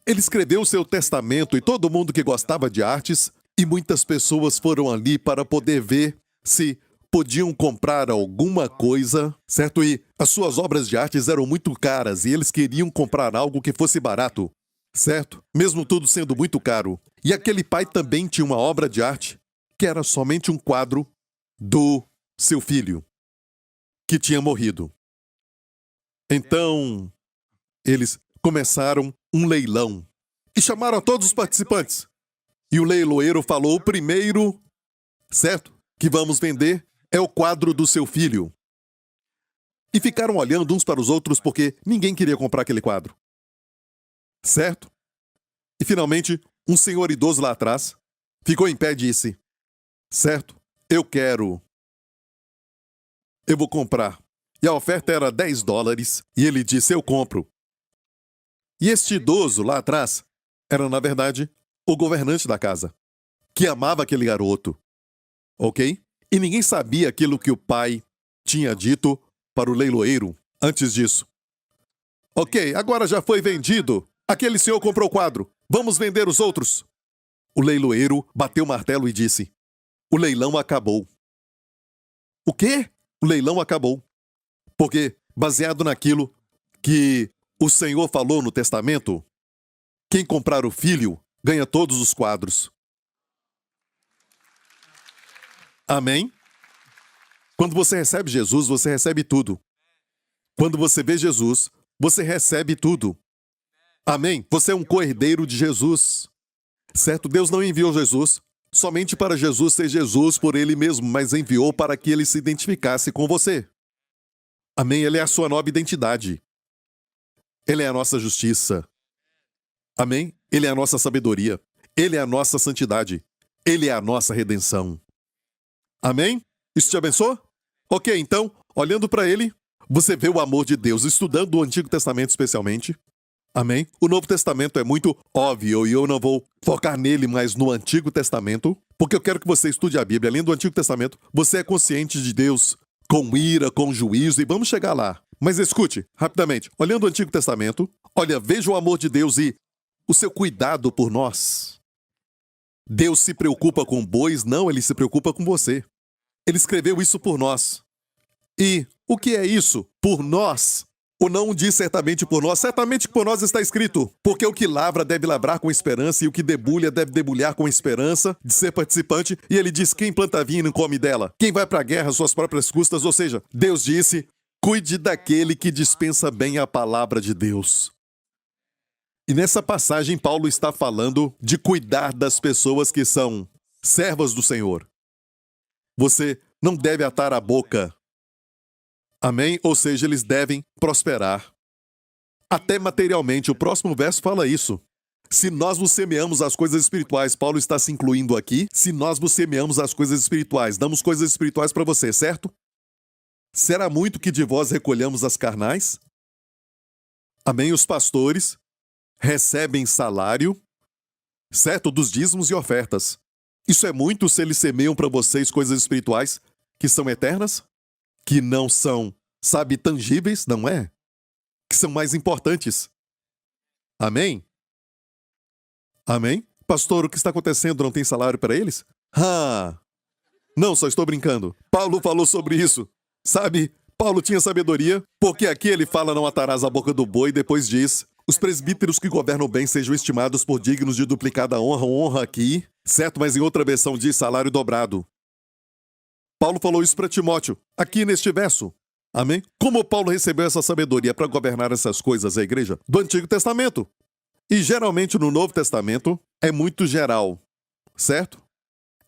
Ele escreveu o seu testamento e todo mundo que gostava de artes, e muitas pessoas foram ali para poder ver se podiam comprar alguma coisa, certo? E as suas obras de artes eram muito caras e eles queriam comprar algo que fosse barato, certo? Mesmo tudo sendo muito caro. E aquele pai também tinha uma obra de arte que era somente um quadro do seu filho, que tinha morrido. Então, eles começaram um leilão e chamaram todos os participantes. E o leiloeiro falou: o primeiro, certo, que vamos vender é o quadro do seu filho. E ficaram olhando uns para os outros porque ninguém queria comprar aquele quadro. Certo? E finalmente, um senhor idoso lá atrás ficou em pé e disse: certo, eu quero. Eu vou comprar. E a oferta era $10 e ele disse: eu compro. E este idoso lá atrás era, na verdade, o governante da casa, que amava aquele garoto. Ok? E ninguém sabia aquilo que o pai tinha dito para o leiloeiro antes disso. Ok, agora já foi vendido. Aquele senhor comprou o quadro. Vamos vender os outros. O leiloeiro bateu o martelo e disse: o leilão acabou. O quê? O leilão acabou. Porque, baseado naquilo que o Senhor falou no testamento, quem comprar o filho ganha todos os quadros. Amém? Quando você recebe Jesus, você recebe tudo. Quando você vê Jesus, você recebe tudo. Amém? Você é um co-herdeiro de Jesus. Certo? Deus não enviou Jesus somente para Jesus ser Jesus por ele mesmo, mas enviou para que ele se identificasse com você. Amém? Ele é a sua nova identidade. Ele é a nossa justiça. Amém? Ele é a nossa sabedoria. Ele é a nossa santidade. Ele é a nossa redenção. Amém? Isso te abençoa? Ok, então, olhando para ele, você vê o amor de Deus, estudando o Antigo Testamento especialmente. Amém? O Novo Testamento é muito óbvio e eu não vou focar nele, mas no Antigo Testamento, porque eu quero que você estude a Bíblia. Além do Antigo Testamento, você é consciente de Deus com ira, com juízo, e vamos chegar lá. Mas escute, rapidamente, olhando o Antigo Testamento, olha, veja o amor de Deus e o seu cuidado por nós. Deus se preocupa com bois? Não, ele se preocupa com você. Ele escreveu isso por nós. E o que é isso? Por nós. Ou não diz certamente por nós? Certamente por nós está escrito. Porque o que lavra deve lavrar com esperança, e o que debulha deve debulhar com esperança de ser participante. E ele diz: quem planta vinha e não come dela. Quem vai para a guerra às suas próprias custas. Ou seja, Deus disse: cuide daquele que dispensa bem a palavra de Deus. E nessa passagem, Paulo está falando de cuidar das pessoas que são servas do Senhor. Você não deve atar a boca. Amém? Ou seja, eles devem prosperar. Até materialmente, o próximo verso fala isso. Se nós vos semeamos as coisas espirituais, Paulo está se incluindo aqui. Se nós vos semeamos as coisas espirituais, damos coisas espirituais para você, certo? Será muito que de vós recolhamos as carnais? Amém? Os pastores recebem salário, certo? Dos dízimos e ofertas. Isso é muito se eles semeiam para vocês coisas espirituais que são eternas? Que não são, sabe, tangíveis, não é? Que são mais importantes. Amém? Amém? Pastor, o que está acontecendo? Não tem salário para eles? Não, só estou brincando. Paulo falou sobre isso. Sabe, Paulo tinha sabedoria, porque aqui ele fala: não atarás a boca do boi, e depois diz: os presbíteros que governam bem sejam estimados por dignos de duplicada honra, honra aqui, certo? Mas em outra versão diz salário dobrado. Paulo falou isso para Timóteo, aqui neste verso. Amém? Como Paulo recebeu essa sabedoria para governar essas coisas, a igreja? Do Antigo Testamento. E geralmente no Novo Testamento é muito geral, certo?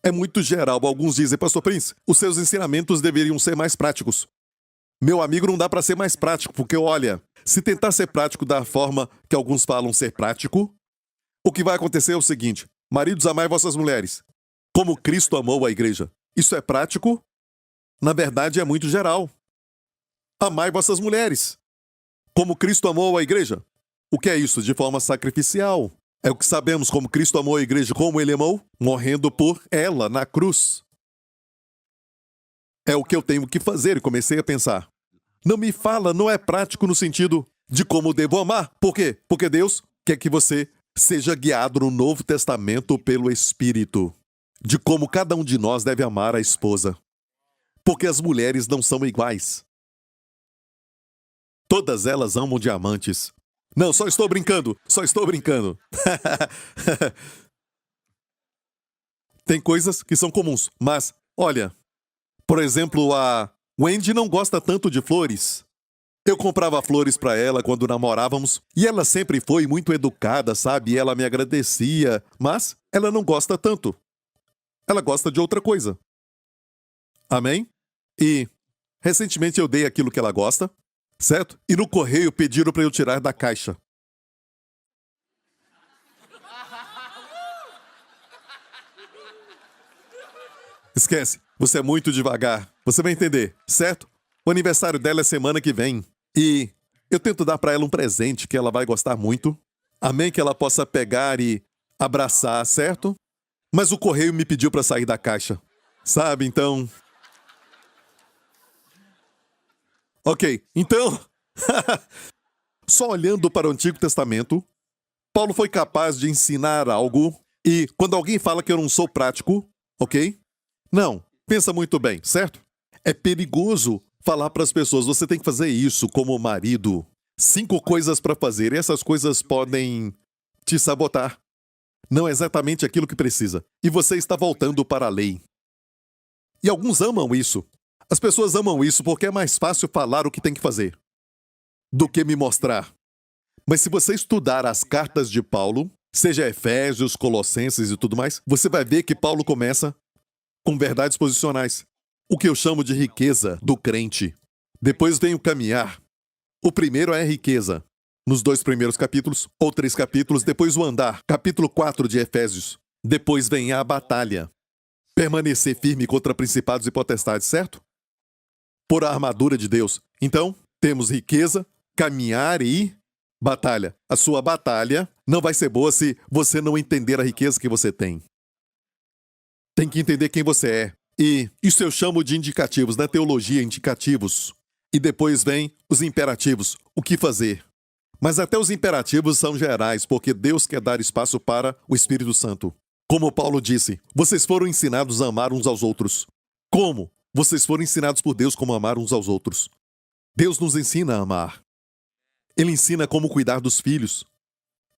É muito geral. Alguns dizem: Pastor Prince, os seus ensinamentos deveriam ser mais práticos. Meu amigo, não dá para ser mais prático, porque olha, se tentar ser prático da forma que alguns falam ser prático, o que vai acontecer é o seguinte: maridos, amai vossas mulheres, como Cristo amou a igreja. Isso é prático? Na verdade, é muito geral. Amai vossas mulheres, como Cristo amou a igreja. O que é isso? De forma sacrificial. É o que sabemos, como Cristo amou a igreja, como ele amou, morrendo por ela na cruz. É o que eu tenho que fazer, e comecei a pensar. Não me fala, não é prático no sentido de como devo amar. Por quê? Porque Deus quer que você seja guiado no Novo Testamento pelo Espírito, de como cada um de nós deve amar a esposa. Porque as mulheres não são iguais. Todas elas amam diamantes. Não, só estou brincando, só estou brincando. Tem coisas que são comuns, mas, olha, por exemplo, a Wendy não gosta tanto de flores. Eu comprava flores para ela quando namorávamos, e ela sempre foi muito educada, sabe? Ela me agradecia, mas ela não gosta tanto. Ela gosta de outra coisa. Amém? E, recentemente eu dei aquilo que ela gosta, certo? E no correio pediram para eu tirar da caixa. Esquece, você é muito devagar. Você vai entender, certo? O aniversário dela é semana que vem. E eu tento dar para ela um presente que ela vai gostar muito. Amém? Que ela possa pegar e abraçar, certo? Mas o correio me pediu para sair da caixa. Sabe, então... Ok, então... Só olhando para o Antigo Testamento, Paulo foi capaz de ensinar algo. E quando alguém fala que eu não sou prático, ok? Não, pensa muito bem, certo? É perigoso falar para as pessoas: você tem que fazer isso como marido. 5 coisas para fazer, e essas coisas podem te sabotar. Não é exatamente aquilo que precisa. E você está voltando para a lei. E alguns amam isso. As pessoas amam isso porque é mais fácil falar o que tem que fazer do que me mostrar. Mas se você estudar as cartas de Paulo, seja Efésios, Colossenses e tudo mais, você vai ver que Paulo começa com verdades posicionais. O que eu chamo de riqueza do crente. Depois vem o caminhar. O primeiro é a riqueza, nos 2 primeiros capítulos, ou 3 capítulos, depois o andar, capítulo 4 de Efésios. Depois vem a batalha. Permanecer firme contra principados e potestades, certo? Por a armadura de Deus. Então, temos riqueza, caminhar e batalha. A sua batalha não vai ser boa se você não entender a riqueza que você tem. Tem que entender quem você é. E isso eu chamo de indicativos, na teologia, indicativos. E depois vem os imperativos, o que fazer. Mas até os imperativos são gerais, porque Deus quer dar espaço para o Espírito Santo. Como Paulo disse, vocês foram ensinados a amar uns aos outros. Como? Vocês foram ensinados por Deus como amar uns aos outros. Deus nos ensina a amar. Ele ensina como cuidar dos filhos.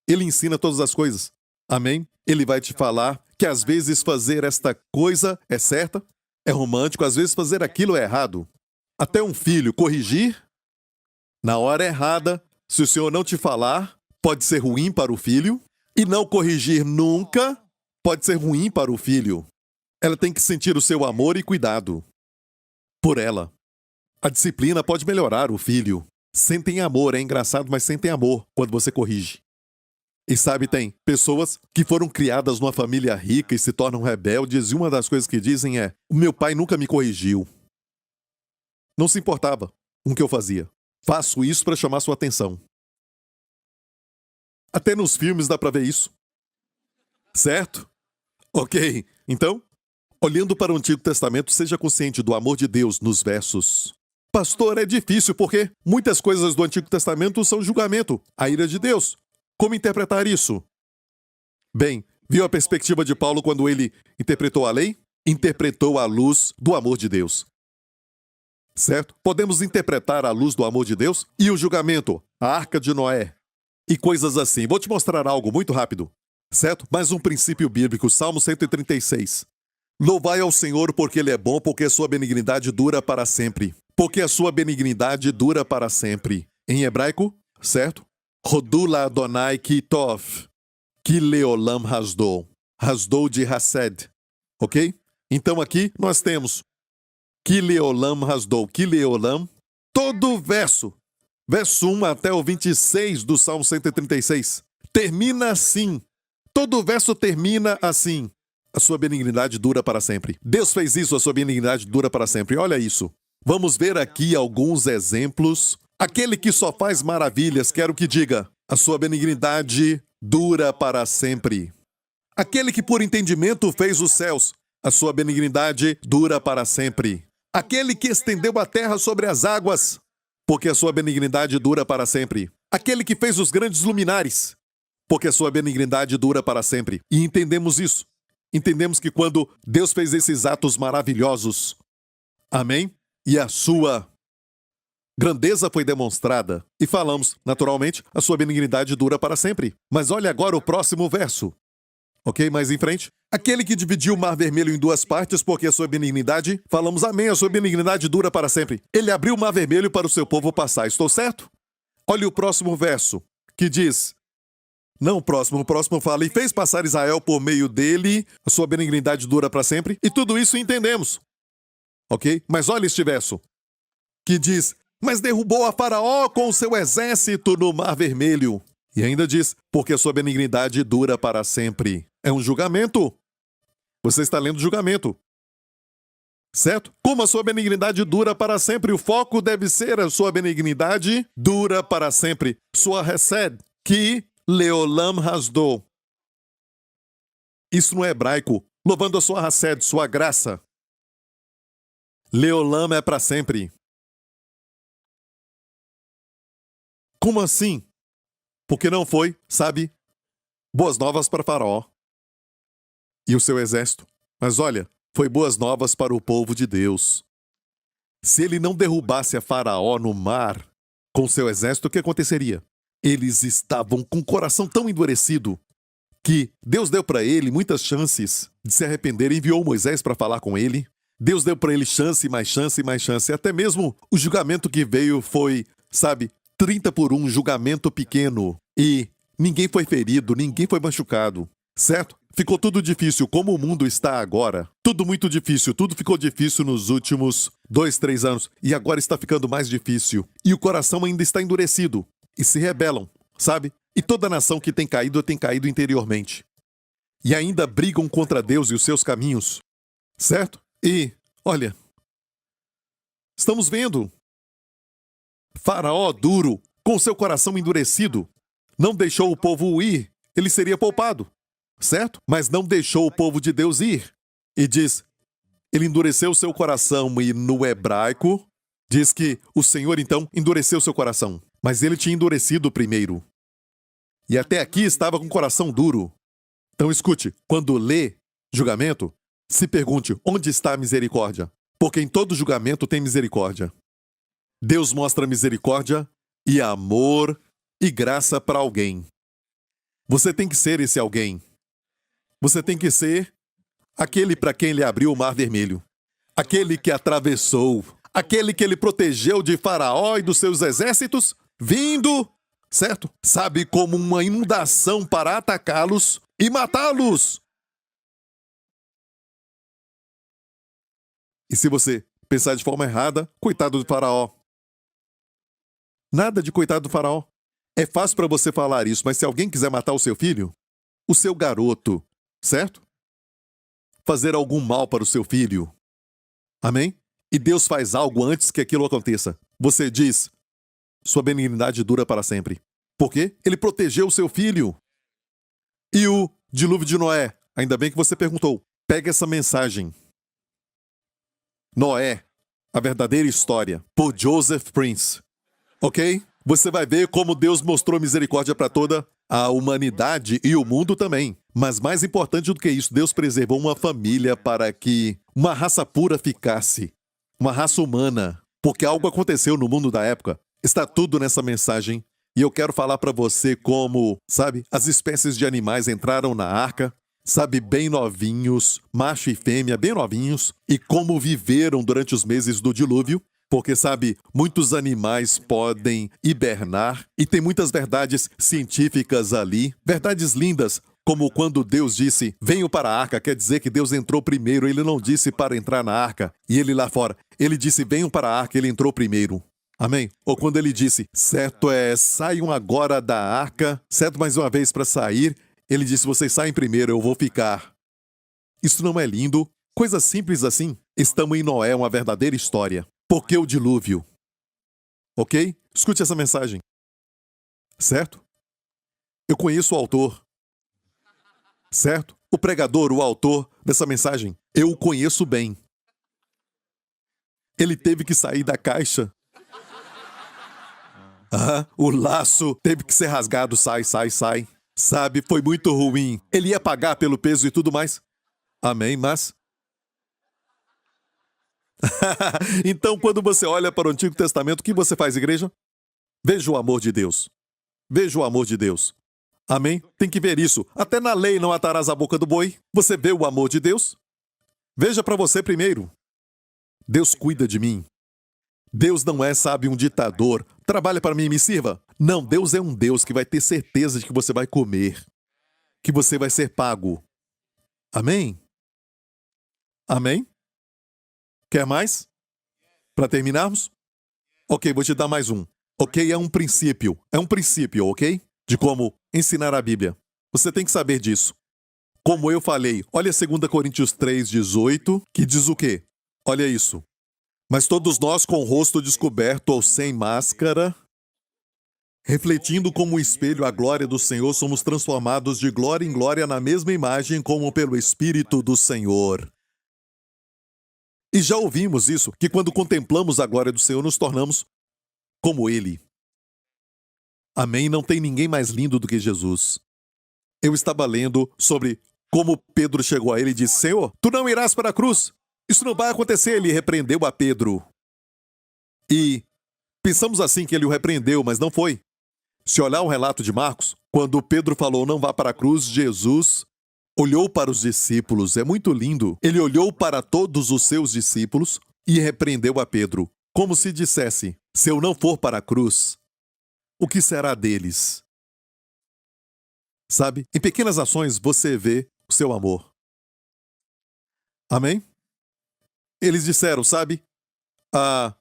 Ele ensina todas as coisas. Amém? Ele vai te falar que às vezes fazer esta coisa é certa, é romântico, às vezes fazer aquilo é errado. Até um filho corrigir na hora errada, se o Senhor não te falar, pode ser ruim para o filho, e não corrigir nunca pode ser ruim para o filho. Ela tem que sentir o seu amor e cuidado por ela. A disciplina pode melhorar o filho. Sentem amor, é engraçado, mas sentem amor quando você corrige. E sabe, tem pessoas que foram criadas numa família rica e se tornam rebeldes, e uma das coisas que dizem é: o meu pai nunca me corrigiu. Não se importava com o que eu fazia. Faço isso para chamar sua atenção. Até nos filmes dá para ver isso. Certo? Ok, então, olhando para o Antigo Testamento, seja consciente do amor de Deus nos versos. Pastor, é difícil porque muitas coisas do Antigo Testamento são julgamento, a ira de Deus. Como interpretar isso? Bem, viu a perspectiva de Paulo quando ele interpretou a lei? Interpretou à luz do amor de Deus. Certo? Podemos interpretar à luz do amor de Deus e o julgamento, a arca de Noé e coisas assim. Vou te mostrar algo muito rápido. Certo? Mais um princípio bíblico, Salmo 136. Louvai ao Senhor porque Ele é bom, porque a sua benignidade dura para sempre. Porque a sua benignidade dura para sempre. Em hebraico, certo? Rodula Adonai ki tov, ki leolam hasdou. Hasdou de Hased. Ok? Então aqui nós temos ki leolam hasdou, ki leolam. Todo o verso 1 até o 26 do Salmo 136, termina assim. Todo o verso termina assim. A sua benignidade dura para sempre. Deus fez isso, a sua benignidade dura para sempre. Olha isso. Vamos ver aqui alguns exemplos. Aquele que só faz maravilhas, quero que diga, a sua benignidade dura para sempre. Aquele que por entendimento fez os céus, a sua benignidade dura para sempre. Aquele que estendeu a terra sobre as águas, porque a sua benignidade dura para sempre. Aquele que fez os grandes luminares, porque a sua benignidade dura para sempre. E entendemos isso. Entendemos que quando Deus fez esses atos maravilhosos, amém? E a sua grandeza foi demonstrada. E falamos, naturalmente, a sua benignidade dura para sempre. Mas olha agora o próximo verso. Ok? Mais em frente. Aquele que dividiu o mar vermelho em duas partes, porque a sua benignidade, falamos amém, a sua benignidade dura para sempre. Ele abriu o mar vermelho para o seu povo passar. Estou certo? Olha o próximo verso, que diz... Não, o próximo fala, e fez passar Israel por meio dele, a sua benignidade dura para sempre, e tudo isso entendemos. Ok? Mas olha este verso, que diz, mas derrubou a Faraó com o seu exército no Mar Vermelho. E ainda diz, porque a sua benignidade dura para sempre. É um julgamento. Você está lendo julgamento. Certo? Como a sua benignidade dura para sempre, o foco deve ser a sua benignidade dura para sempre. Sua Hesed, que... Leolam hasdou. Isso no hebraico, louvando a sua Hesed, sua graça. Leolam é para sempre. Como assim? Porque não foi, sabe, boas novas para Faraó e o seu exército. Mas olha, foi boas novas para o povo de Deus. Se ele não derrubasse a Faraó no mar com seu exército, o que aconteceria? Eles estavam com o coração tão endurecido que Deus deu para ele muitas chances de se arrepender e enviou Moisés para falar com ele. Deus deu para ele chance, mais chance, mais chance. Até mesmo o julgamento que veio foi, sabe, 30-1, julgamento pequeno. E ninguém foi ferido, ninguém foi machucado, certo? Ficou tudo difícil, como o mundo está agora. Tudo muito difícil, tudo ficou difícil nos últimos 2, 3 anos. E agora está ficando mais difícil. E o coração ainda está endurecido. E se rebelam, sabe? E toda nação que tem caído interiormente. E ainda brigam contra Deus e os seus caminhos. Certo? E, olha, estamos vendo Faraó duro, com seu coração endurecido, não deixou o povo ir, ele seria poupado. Certo? Mas não deixou o povo de Deus ir. E diz, ele endureceu seu coração. E no hebraico, diz que o Senhor, então, endureceu seu coração. Mas ele tinha endurecido primeiro. E até aqui estava com o coração duro. Então escute, quando lê julgamento, se pergunte, onde está a misericórdia? Porque em todo julgamento tem misericórdia. Deus mostra misericórdia e amor e graça para alguém. Você tem que ser esse alguém. Você tem que ser aquele para quem ele abriu o Mar Vermelho. Aquele que atravessou. Aquele que ele protegeu de Faraó e dos seus exércitos, vindo, certo? Sabe, como uma inundação para atacá-los e matá-los. E se você pensar de forma errada, coitado do Faraó. Nada de coitado do Faraó. É fácil para você falar isso, mas se alguém quiser matar o seu filho, o seu garoto, certo? Fazer algum mal para o seu filho. Amém? E Deus faz algo antes que aquilo aconteça. Você diz, sua benignidade dura para sempre. Por quê? Ele protegeu o seu filho. E o dilúvio de Noé? Ainda bem que você perguntou. Pega essa mensagem. Noé, a verdadeira história, por Joseph Prince. Ok? Você vai ver como Deus mostrou misericórdia para toda a humanidade e o mundo também. Mas mais importante do que isso, Deus preservou uma família para que uma raça pura ficasse. Uma raça humana. Porque algo aconteceu no mundo da época. Está tudo nessa mensagem. E eu quero falar para você como, sabe, as espécies de animais entraram na arca, sabe, bem novinhos, macho e fêmea, bem novinhos, e como viveram durante os meses do dilúvio. Porque, sabe, muitos animais podem hibernar e tem muitas verdades científicas ali, verdades lindas, como quando Deus disse, venham para a arca, quer dizer que Deus entrou primeiro, ele não disse para entrar na arca, e ele lá fora, ele disse, venham para a arca, ele entrou primeiro. Amém? Ou quando ele disse, certo saiam agora da arca, certo mais uma vez para sair, ele disse, vocês saem primeiro, eu vou ficar. Isso não é lindo? Coisa simples assim. Estamos em Noé, uma verdadeira história. Por que o dilúvio? Ok? Escute essa mensagem. Certo? Eu conheço o autor. Certo? O pregador, o autor dessa mensagem, eu o conheço bem. Ele teve que sair da caixa. O laço teve que ser rasgado, sai. Sabe, foi muito ruim. Ele ia pagar pelo peso e tudo mais. Amém, mas... Então, quando você olha para o Antigo Testamento, o que você faz, igreja? Veja o amor de Deus. Veja o amor de Deus. Amém? Tem que ver isso. Até na lei não atarás a boca do boi. Você vê o amor de Deus? Veja para você primeiro. Deus cuida de mim. Deus não é, sabe, um ditador. Trabalha para mim e me sirva. Não, Deus é um Deus que vai ter certeza de que você vai comer. Que você vai ser pago. Amém? Amém? Quer mais? Para terminarmos? Ok, vou te dar mais um. Ok, é um princípio, ok? De como ensinar a Bíblia. Você tem que saber disso. Como eu falei, olha 2 Coríntios 3:18, que diz o quê? Olha isso. Mas todos nós com o rosto descoberto ou sem máscara, refletindo como um espelho a glória do Senhor, somos transformados de glória em glória na mesma imagem como pelo Espírito do Senhor. E já ouvimos isso, que quando contemplamos a glória do Senhor, nos tornamos como Ele. Amém? Não tem ninguém mais lindo do que Jesus. Eu estava lendo sobre como Pedro chegou a ele e disse, Senhor, tu não irás para a cruz. Isso não vai acontecer. Ele repreendeu a Pedro. E pensamos assim que ele o repreendeu, mas não foi. Se olhar o relato de Marcos, quando Pedro falou não vá para a cruz, Jesus olhou para os discípulos. É muito lindo. Ele olhou para todos os seus discípulos e repreendeu a Pedro, como se dissesse, se eu não for para a cruz, o que será deles? Sabe, em pequenas ações você vê o seu amor. Amém? Eles disseram, sabe, a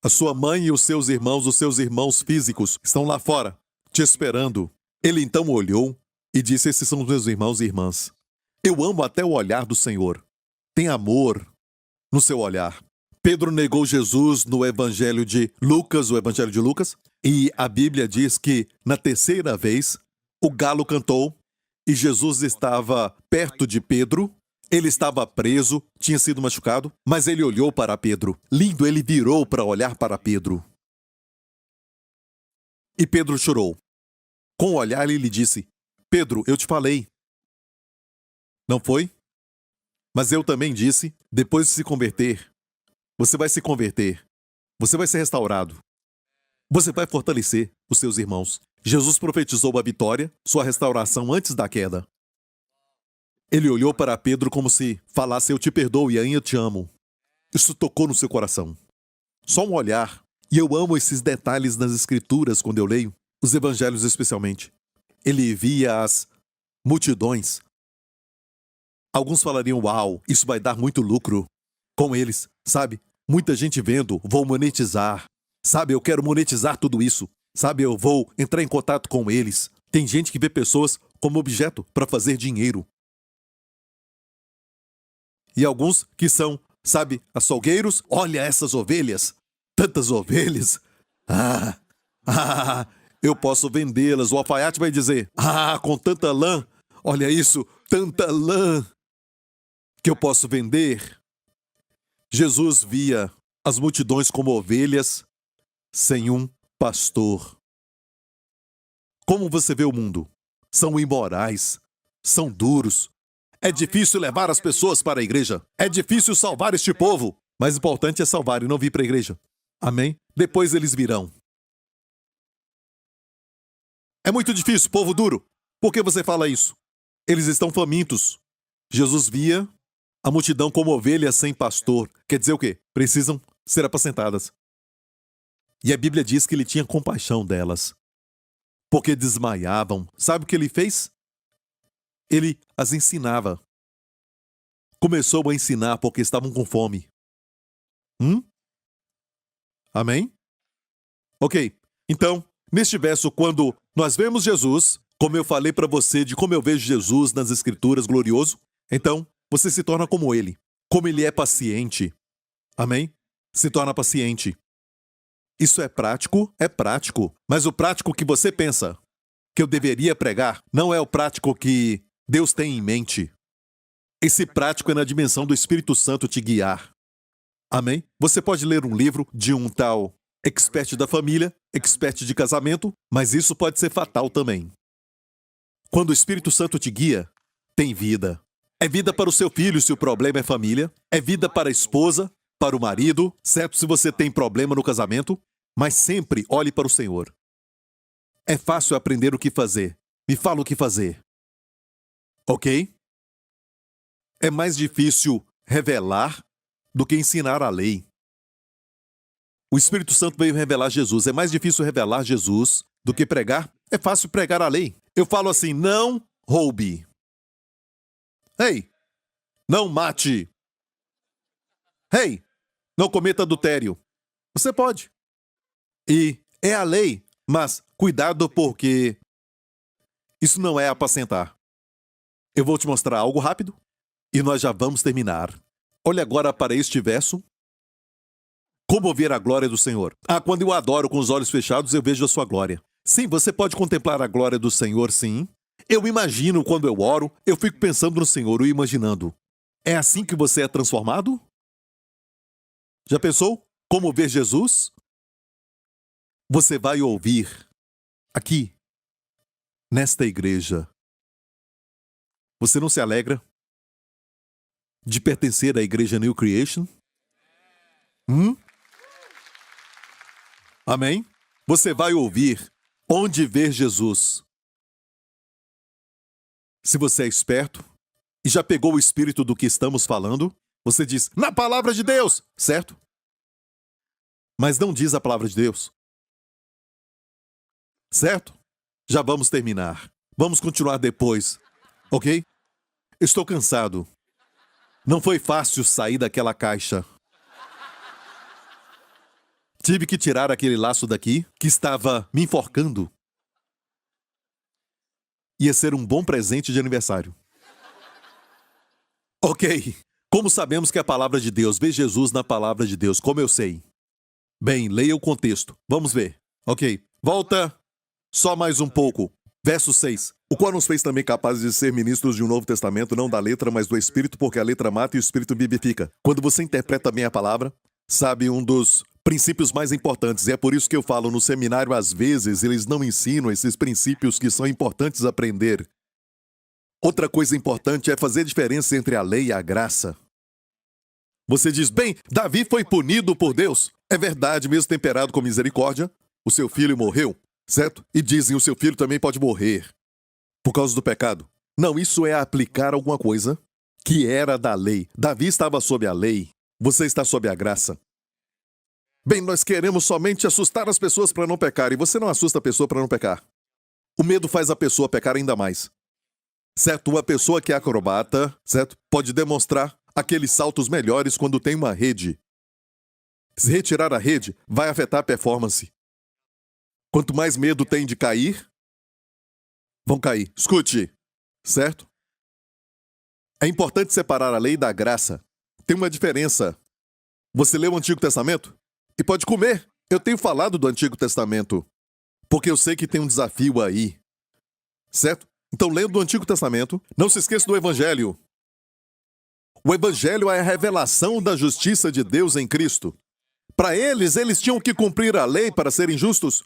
sua mãe e os seus irmãos físicos, estão lá fora, te esperando. Ele então olhou e disse, esses são os meus irmãos e irmãs. Eu amo até o olhar do Senhor. Tem amor no seu olhar. Pedro negou Jesus no Evangelho de Lucas, e a Bíblia diz que, na terceira vez, o galo cantou e Jesus estava perto de Pedro. Ele estava preso, tinha sido machucado, mas ele olhou para Pedro. Lindo, ele virou para olhar para Pedro. E Pedro chorou. Com o olhar, ele lhe disse, Pedro, eu te falei. Não foi? Mas eu também disse, depois de se converter, você vai se converter. Você vai ser restaurado. Você vai fortalecer os seus irmãos. Jesus profetizou a vitória, sua restauração antes da queda. Ele olhou para Pedro como se falasse, eu te perdoo e ainda te amo. Isso tocou no seu coração. Só um olhar. E eu amo esses detalhes nas escrituras quando eu leio, os evangelhos especialmente. Ele via as multidões. Alguns falariam, uau, isso vai dar muito lucro com eles, sabe? Muita gente vendo, vou monetizar. Sabe, eu quero monetizar tudo isso. Sabe, eu vou entrar em contato com eles. Tem gente que vê pessoas como objeto para fazer dinheiro. E alguns que são, sabe, açougueiros, olha essas ovelhas. Tantas ovelhas. Eu posso vendê-las. O alfaiate vai dizer, com tanta lã, olha isso, tanta lã que eu posso vender. Jesus via as multidões como ovelhas sem um pastor. Como você vê o mundo? são imorais, são duros. É difícil levar as pessoas para a igreja. É difícil salvar este povo. Mas o importante é salvar e não vir para a igreja. Amém? Depois eles virão. É muito difícil, povo duro. Por que você fala isso? Eles estão famintos. Jesus via a multidão como ovelhas sem pastor. Quer dizer o quê? Precisam ser apacentadas. E a Bíblia diz que ele tinha compaixão delas. Porque desmaiavam. Sabe o que ele fez? Ele as ensinava. Começou a ensinar porque estavam com fome. Amém? Ok. Então, neste verso, quando nós vemos Jesus, como eu falei para você de como eu vejo Jesus nas Escrituras glorioso, então você se torna como ele. Como ele é paciente. Amém? Se torna paciente. Isso é prático? É prático. Mas o prático que você pensa que eu deveria pregar não é o prático que Deus tem em mente. Esse prático é na dimensão do Espírito Santo te guiar. Amém? Você pode ler um livro de um tal expert da família, expert de casamento, mas isso pode ser fatal também. Quando o Espírito Santo te guia, tem vida. É vida para o seu filho se o problema é família. É vida para a esposa, para o marido, certo? Se você tem problema no casamento. Mas sempre olhe para o Senhor. É fácil aprender o que fazer. Me fala o que fazer. Ok? É mais difícil revelar do que ensinar a lei. O Espírito Santo veio revelar Jesus. É mais difícil revelar Jesus do que pregar. É fácil pregar a lei. Eu falo assim, não roube. Ei, não mate. Ei, não cometa adultério. Você pode. E é a lei, mas cuidado porque isso não é apacentar. Eu vou te mostrar algo rápido e nós já vamos terminar. Olha agora para este verso. Como ver a glória do Senhor? Quando eu adoro com os olhos fechados, eu vejo a sua glória. Sim, você pode contemplar a glória do Senhor, sim. Eu imagino quando eu oro, eu fico pensando no Senhor e imaginando. É assim que você é transformado? Já pensou? Como ver Jesus? Você vai ouvir aqui, nesta igreja. Você não se alegra de pertencer à igreja New Creation? Amém? Você vai ouvir onde ver Jesus. Se você é esperto e já pegou o espírito do que estamos falando, você diz, na palavra de Deus, certo? Mas não diz a palavra de Deus. Certo? Já vamos terminar. Vamos continuar depois, ok? Estou cansado. Não foi fácil sair daquela caixa. Tive que tirar aquele laço daqui que estava me enforcando. Ia ser um bom presente de aniversário. Ok. Como sabemos que é a palavra de Deus? Vê Jesus na palavra de Deus. Como eu sei? Bem, leia o contexto. Vamos ver. Ok. Volta. Só mais um pouco. Verso 6. O qual nos fez também capazes de ser ministros de um novo testamento, não da letra, mas do Espírito, porque a letra mata e o Espírito vivifica. Quando você interpreta bem a palavra, sabe, um dos princípios mais importantes. E é por isso que eu falo, no seminário, às vezes, eles não ensinam esses princípios que são importantes aprender. Outra coisa importante é fazer diferença entre a lei e a graça. Você diz, bem, Davi foi punido por Deus. É verdade, mesmo temperado com misericórdia, o seu filho morreu. Certo? E dizem o seu filho também pode morrer por causa do pecado. Não, isso é aplicar alguma coisa que era da lei. Davi estava sob a lei, você está sob a graça. Bem, nós queremos somente assustar as pessoas para não pecar, e você não assusta a pessoa para não pecar. O medo faz a pessoa pecar ainda mais. Certo? Uma pessoa que é acrobata, certo? Pode demonstrar aqueles saltos melhores quando tem uma rede. Se retirar a rede, vai afetar a performance. Quanto mais medo tem de cair, vão cair. Escute, certo? É importante separar a lei da graça. Tem uma diferença. Você lê o Antigo Testamento e pode comer. Eu tenho falado do Antigo Testamento, porque eu sei que tem um desafio aí. Certo? Então, lendo o Antigo Testamento, não se esqueça do Evangelho. O Evangelho é a revelação da justiça de Deus em Cristo. Para eles tinham que cumprir a lei para serem justos.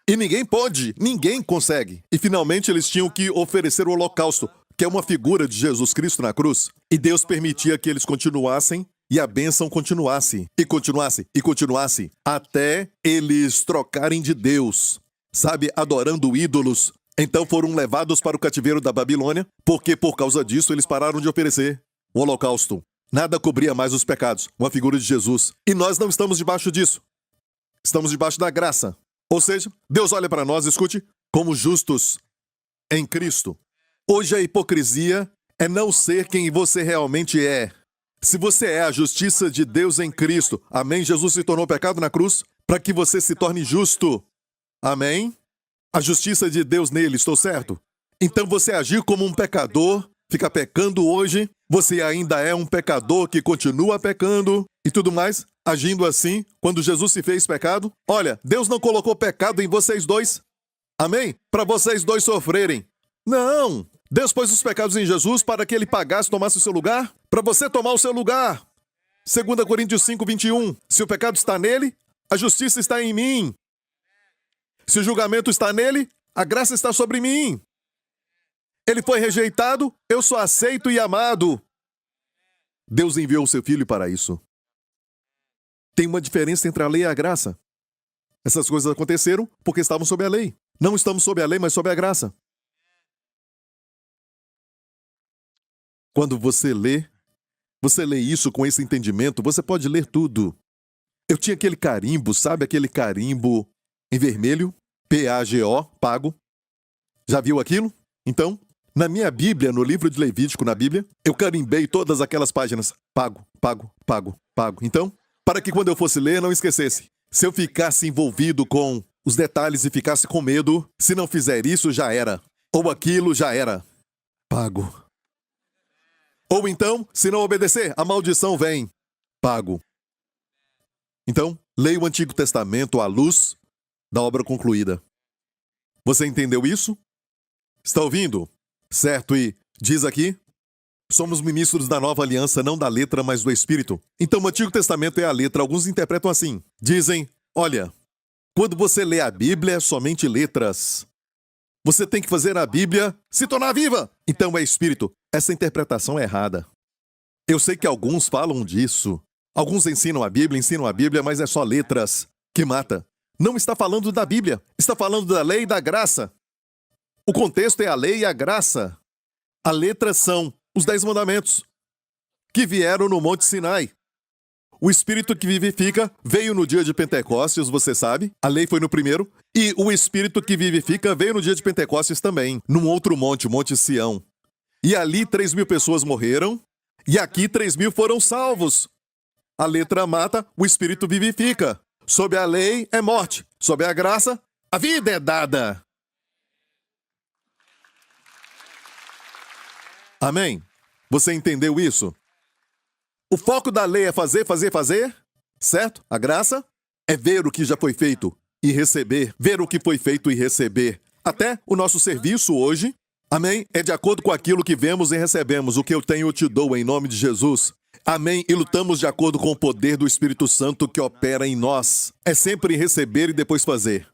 E ninguém consegue. E finalmente eles tinham que oferecer o holocausto, que é uma figura de Jesus Cristo na cruz. E Deus permitia que eles continuassem e a bênção continuasse, e continuasse, e continuasse, até eles trocarem de Deus, sabe, adorando ídolos. Então foram levados para o cativeiro da Babilônia, porque por causa disso eles pararam de oferecer o holocausto. Nada cobria mais os pecados, uma figura de Jesus. E nós não estamos debaixo disso. Estamos debaixo da graça. Ou seja, Deus olha para nós, escute, como justos em Cristo. Hoje a hipocrisia é não ser quem você realmente é. Se você é a justiça de Deus em Cristo, amém? Jesus se tornou pecado na cruz para que você se torne justo. Amém? A justiça de Deus nele, estou certo? Então você agir como um pecador, fica pecando hoje, você ainda é um pecador que continua pecando e tudo mais, agindo assim, quando Jesus se fez pecado. Olha, Deus não colocou pecado em vocês dois. Amém? Para vocês dois sofrerem. Não! Deus pôs os pecados em Jesus para que ele pagasse, tomasse o seu lugar, para você tomar o seu lugar. 2 Coríntios 5, 21. Se o pecado está nele, a justiça está em mim. Se o julgamento está nele, a graça está sobre mim. Ele foi rejeitado, eu sou aceito e amado. Deus enviou o seu filho para isso. Tem uma diferença entre a lei e a graça. Essas coisas aconteceram porque estavam sob a lei. Não estamos sob a lei, mas sob a graça. Quando você lê isso com esse entendimento, você pode ler tudo. Eu tinha aquele carimbo, sabe aquele carimbo em vermelho? P-A-G-O, pago. Já viu aquilo? Então, na minha Bíblia, no livro de Levítico, na Bíblia, eu carimbei todas aquelas páginas. Pago, pago, pago, pago. Então, para que quando eu fosse ler, não esquecesse. Se eu ficasse envolvido com os detalhes e ficasse com medo, se não fizer isso, já era. Ou aquilo, já era. Pago. Ou então, se não obedecer, a maldição vem. Pago. Então, leia o Antigo Testamento à luz da obra concluída. Você entendeu isso? Está ouvindo? Certo, e diz aqui, somos ministros da nova aliança, não da letra, mas do Espírito. Então, o Antigo Testamento é a letra. Alguns interpretam assim. Dizem, olha, quando você lê a Bíblia, é somente letras. Você tem que fazer a Bíblia se tornar viva. Então é Espírito. Essa interpretação é errada. Eu sei que alguns falam disso. Alguns ensinam a Bíblia, mas é só letras que mata. Não está falando da Bíblia. Está falando da lei e da graça. O contexto é a lei e a graça. A letra são os 10 mandamentos que vieram no Monte Sinai. O Espírito que vivifica veio no dia de Pentecostes, você sabe. A lei foi no primeiro. E o Espírito que vivifica veio no dia de Pentecostes também. Num outro monte, o Monte Sião. E ali 3.000 pessoas morreram. E aqui 3.000 foram salvos. A letra mata, o Espírito vivifica. Sob a lei é morte. Sob a graça, a vida é dada. Amém? Você entendeu isso? O foco da lei é fazer, certo? A graça é ver o que já foi feito e receber. Ver o que foi feito e receber. Até o nosso serviço hoje, amém, é de acordo com aquilo que vemos e recebemos. O que eu tenho eu te dou em nome de Jesus. Amém, e lutamos de acordo com o poder do Espírito Santo que opera em nós. É sempre receber e depois fazer.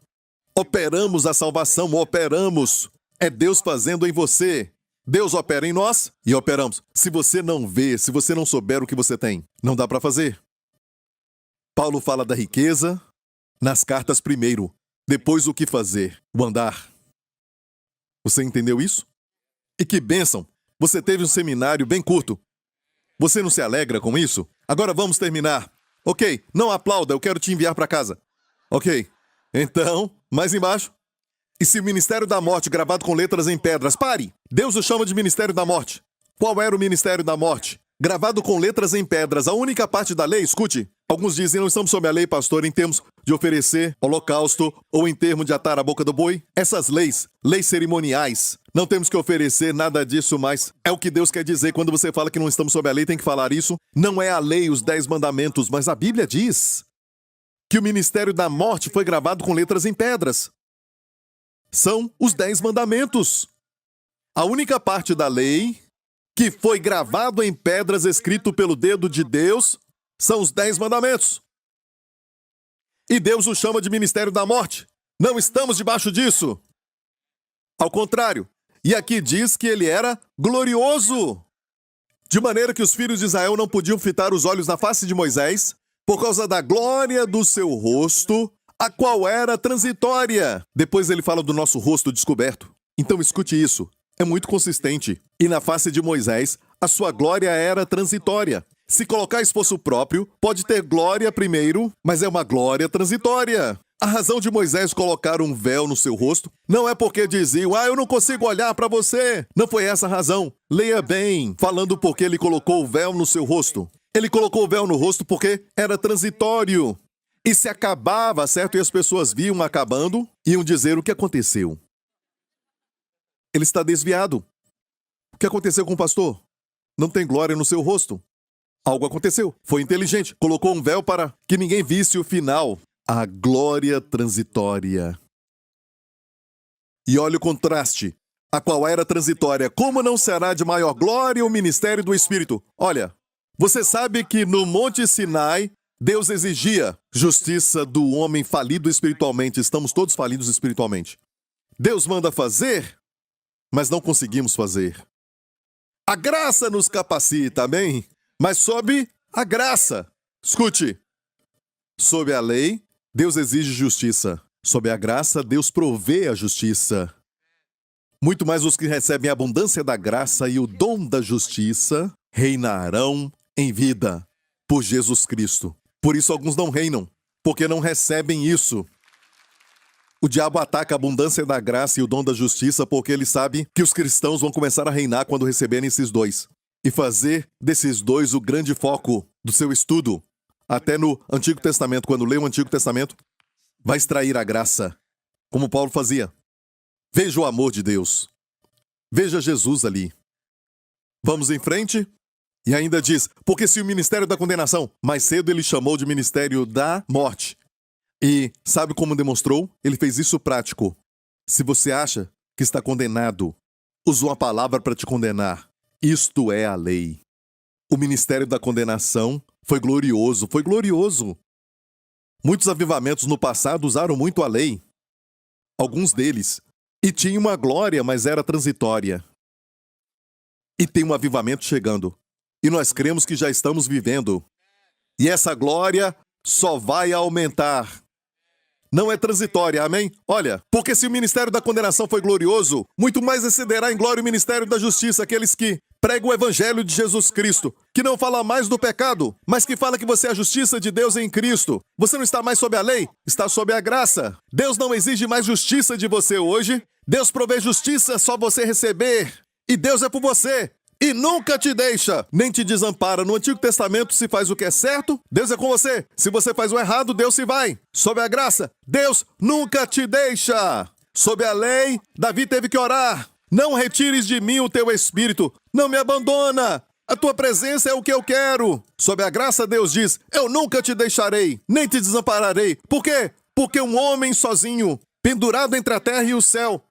Operamos a salvação, operamos. É Deus fazendo em você. Deus opera em nós e operamos. Se você não vê, se você não souber o que você tem, não dá para fazer. Paulo fala da riqueza nas cartas primeiro, depois o que fazer, o andar. Você entendeu isso? E que bênção! Você teve um seminário bem curto. Você não se alegra com isso? Agora vamos terminar. Ok, não aplauda, eu quero te enviar para casa. Ok, então, mais embaixo. E se o ministério da morte gravado com letras em pedras, pare! Deus o chama de ministério da morte. Qual era o ministério da morte? Gravado com letras em pedras, a única parte da lei, escute. Alguns dizem, não estamos sob a lei, pastor, em termos de oferecer holocausto ou em termos de atar a boca do boi. Essas leis cerimoniais, não temos que oferecer nada disso, mas é o que Deus quer dizer. Quando você fala que não estamos sob a lei, tem que falar isso. Não é a lei, os 10 mandamentos, mas a Bíblia diz que o ministério da morte foi gravado com letras em pedras. São os 10 mandamentos. A única parte da lei que foi gravado em pedras, escrito pelo dedo de Deus, são os 10 mandamentos. E Deus o chama de ministério da morte. Não estamos debaixo disso. Ao contrário. E aqui diz que ele era glorioso. De maneira que os filhos de Israel não podiam fitar os olhos na face de Moisés, por causa da glória do seu rosto, a qual era transitória. Depois ele fala do nosso rosto descoberto. Então escute isso. É muito consistente. E na face de Moisés, a sua glória era transitória. Se colocar esforço próprio, pode ter glória primeiro, mas é uma glória transitória. A razão de Moisés colocar um véu no seu rosto não é porque diziam, eu não consigo olhar para você. Não foi essa a razão. Leia bem, falando porque ele colocou o véu no seu rosto. Ele colocou o véu no rosto porque era transitório. E se acabava, certo? E as pessoas viam acabando, iam dizer o que aconteceu. Ele está desviado. O que aconteceu com o pastor? Não tem glória no seu rosto. Algo aconteceu. Foi inteligente. Colocou um véu para que ninguém visse o final. A glória transitória. E olha o contraste. A qual era transitória. Como não será de maior glória o ministério do Espírito? Olha, você sabe que no Monte Sinai, Deus exigia justiça do homem falido espiritualmente. Estamos todos falidos espiritualmente. Deus manda fazer, mas não conseguimos fazer. A graça nos capacita, amém? Mas sob a graça. Escute. Sob a lei, Deus exige justiça. Sob a graça, Deus provê a justiça. Muito mais os que recebem a abundância da graça e o dom da justiça reinarão em vida por Jesus Cristo. Por isso alguns não reinam, porque não recebem isso. O diabo ataca a abundância da graça e o dom da justiça porque ele sabe que os cristãos vão começar a reinar quando receberem esses dois. E fazer desses dois o grande foco do seu estudo. Até no Antigo Testamento, quando lê o Antigo Testamento, vai extrair a graça, como Paulo fazia. Veja o amor de Deus. Veja Jesus ali. Vamos em frente. E ainda diz, porque se o ministério da condenação, mais cedo ele chamou de ministério da morte. E sabe como demonstrou? Ele fez isso prático. Se você acha que está condenado, usou uma palavra para te condenar. Isto é a lei. O ministério da condenação foi glorioso, foi glorioso. Muitos avivamentos no passado usaram muito a lei. Alguns deles. E tinha uma glória, mas era transitória. E tem um avivamento chegando. E nós cremos que já estamos vivendo. E essa glória só vai aumentar. Não é transitória, amém? Olha, porque se o ministério da condenação foi glorioso, muito mais excederá em glória o ministério da justiça, aqueles que pregam o evangelho de Jesus Cristo, que não fala mais do pecado, mas que fala que você é a justiça de Deus em Cristo. Você não está mais sob a lei, está sob a graça. Deus não exige mais justiça de você hoje. Deus provê justiça, só você receber. E Deus é por você. E nunca te deixa, nem te desampara. No Antigo Testamento, se faz o que é certo, Deus é com você. Se você faz o errado, Deus se vai. Sob a graça, Deus nunca te deixa. Sob a lei, Davi teve que orar. Não retires de mim o teu espírito. Não me abandona. A tua presença é o que eu quero. Sob a graça, Deus diz, eu nunca te deixarei, nem te desampararei. Por quê? Porque um homem sozinho, pendurado entre a terra e o céu,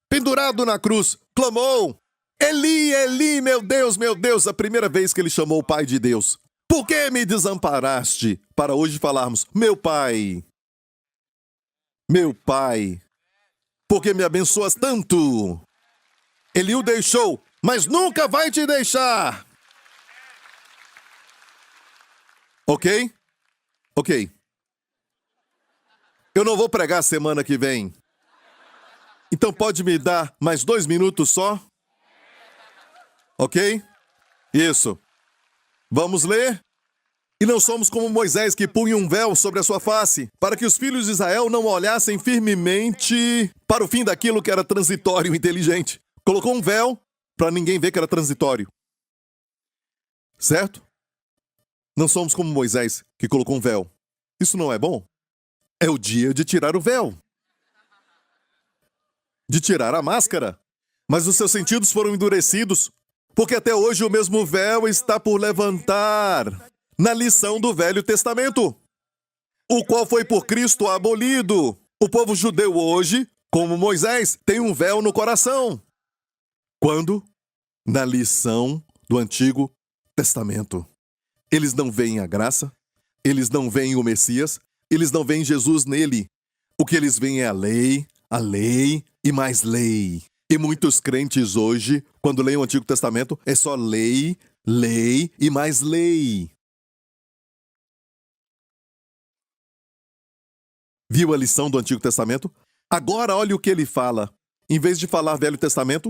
pendurado na cruz, clamou, Eli, Eli, meu Deus, a primeira vez que ele chamou o Pai de Deus. Por que me desamparaste? Para hoje falarmos, meu Pai, por que me abençoas tanto? Ele o deixou, mas nunca vai te deixar. Ok? Ok. Eu não vou pregar semana que vem. Então pode me dar mais 2 minutos só? Ok? Isso. Vamos ler? E não somos como Moisés, que punha um véu sobre a sua face, para que os filhos de Israel não olhassem firmemente para o fim daquilo que era transitório e inteligente. Colocou um véu para ninguém ver que era transitório. Certo? Não somos como Moisés, que colocou um véu. Isso não é bom? É o dia de tirar o véu. De tirar a máscara. Mas os seus sentidos foram endurecidos, porque até hoje o mesmo véu está por levantar na lição do Velho Testamento, o qual foi por Cristo abolido. O povo judeu hoje, como Moisés, tem um véu no coração. Quando? Na lição do Antigo Testamento. Eles não veem a graça, eles não veem o Messias, eles não veem Jesus nele. O que eles veem é a lei e mais lei. E muitos crentes hoje, quando leem o Antigo Testamento, é só lei, lei e mais lei. Viu a lição do Antigo Testamento? Agora olhe o que ele fala. Em vez de falar Velho Testamento,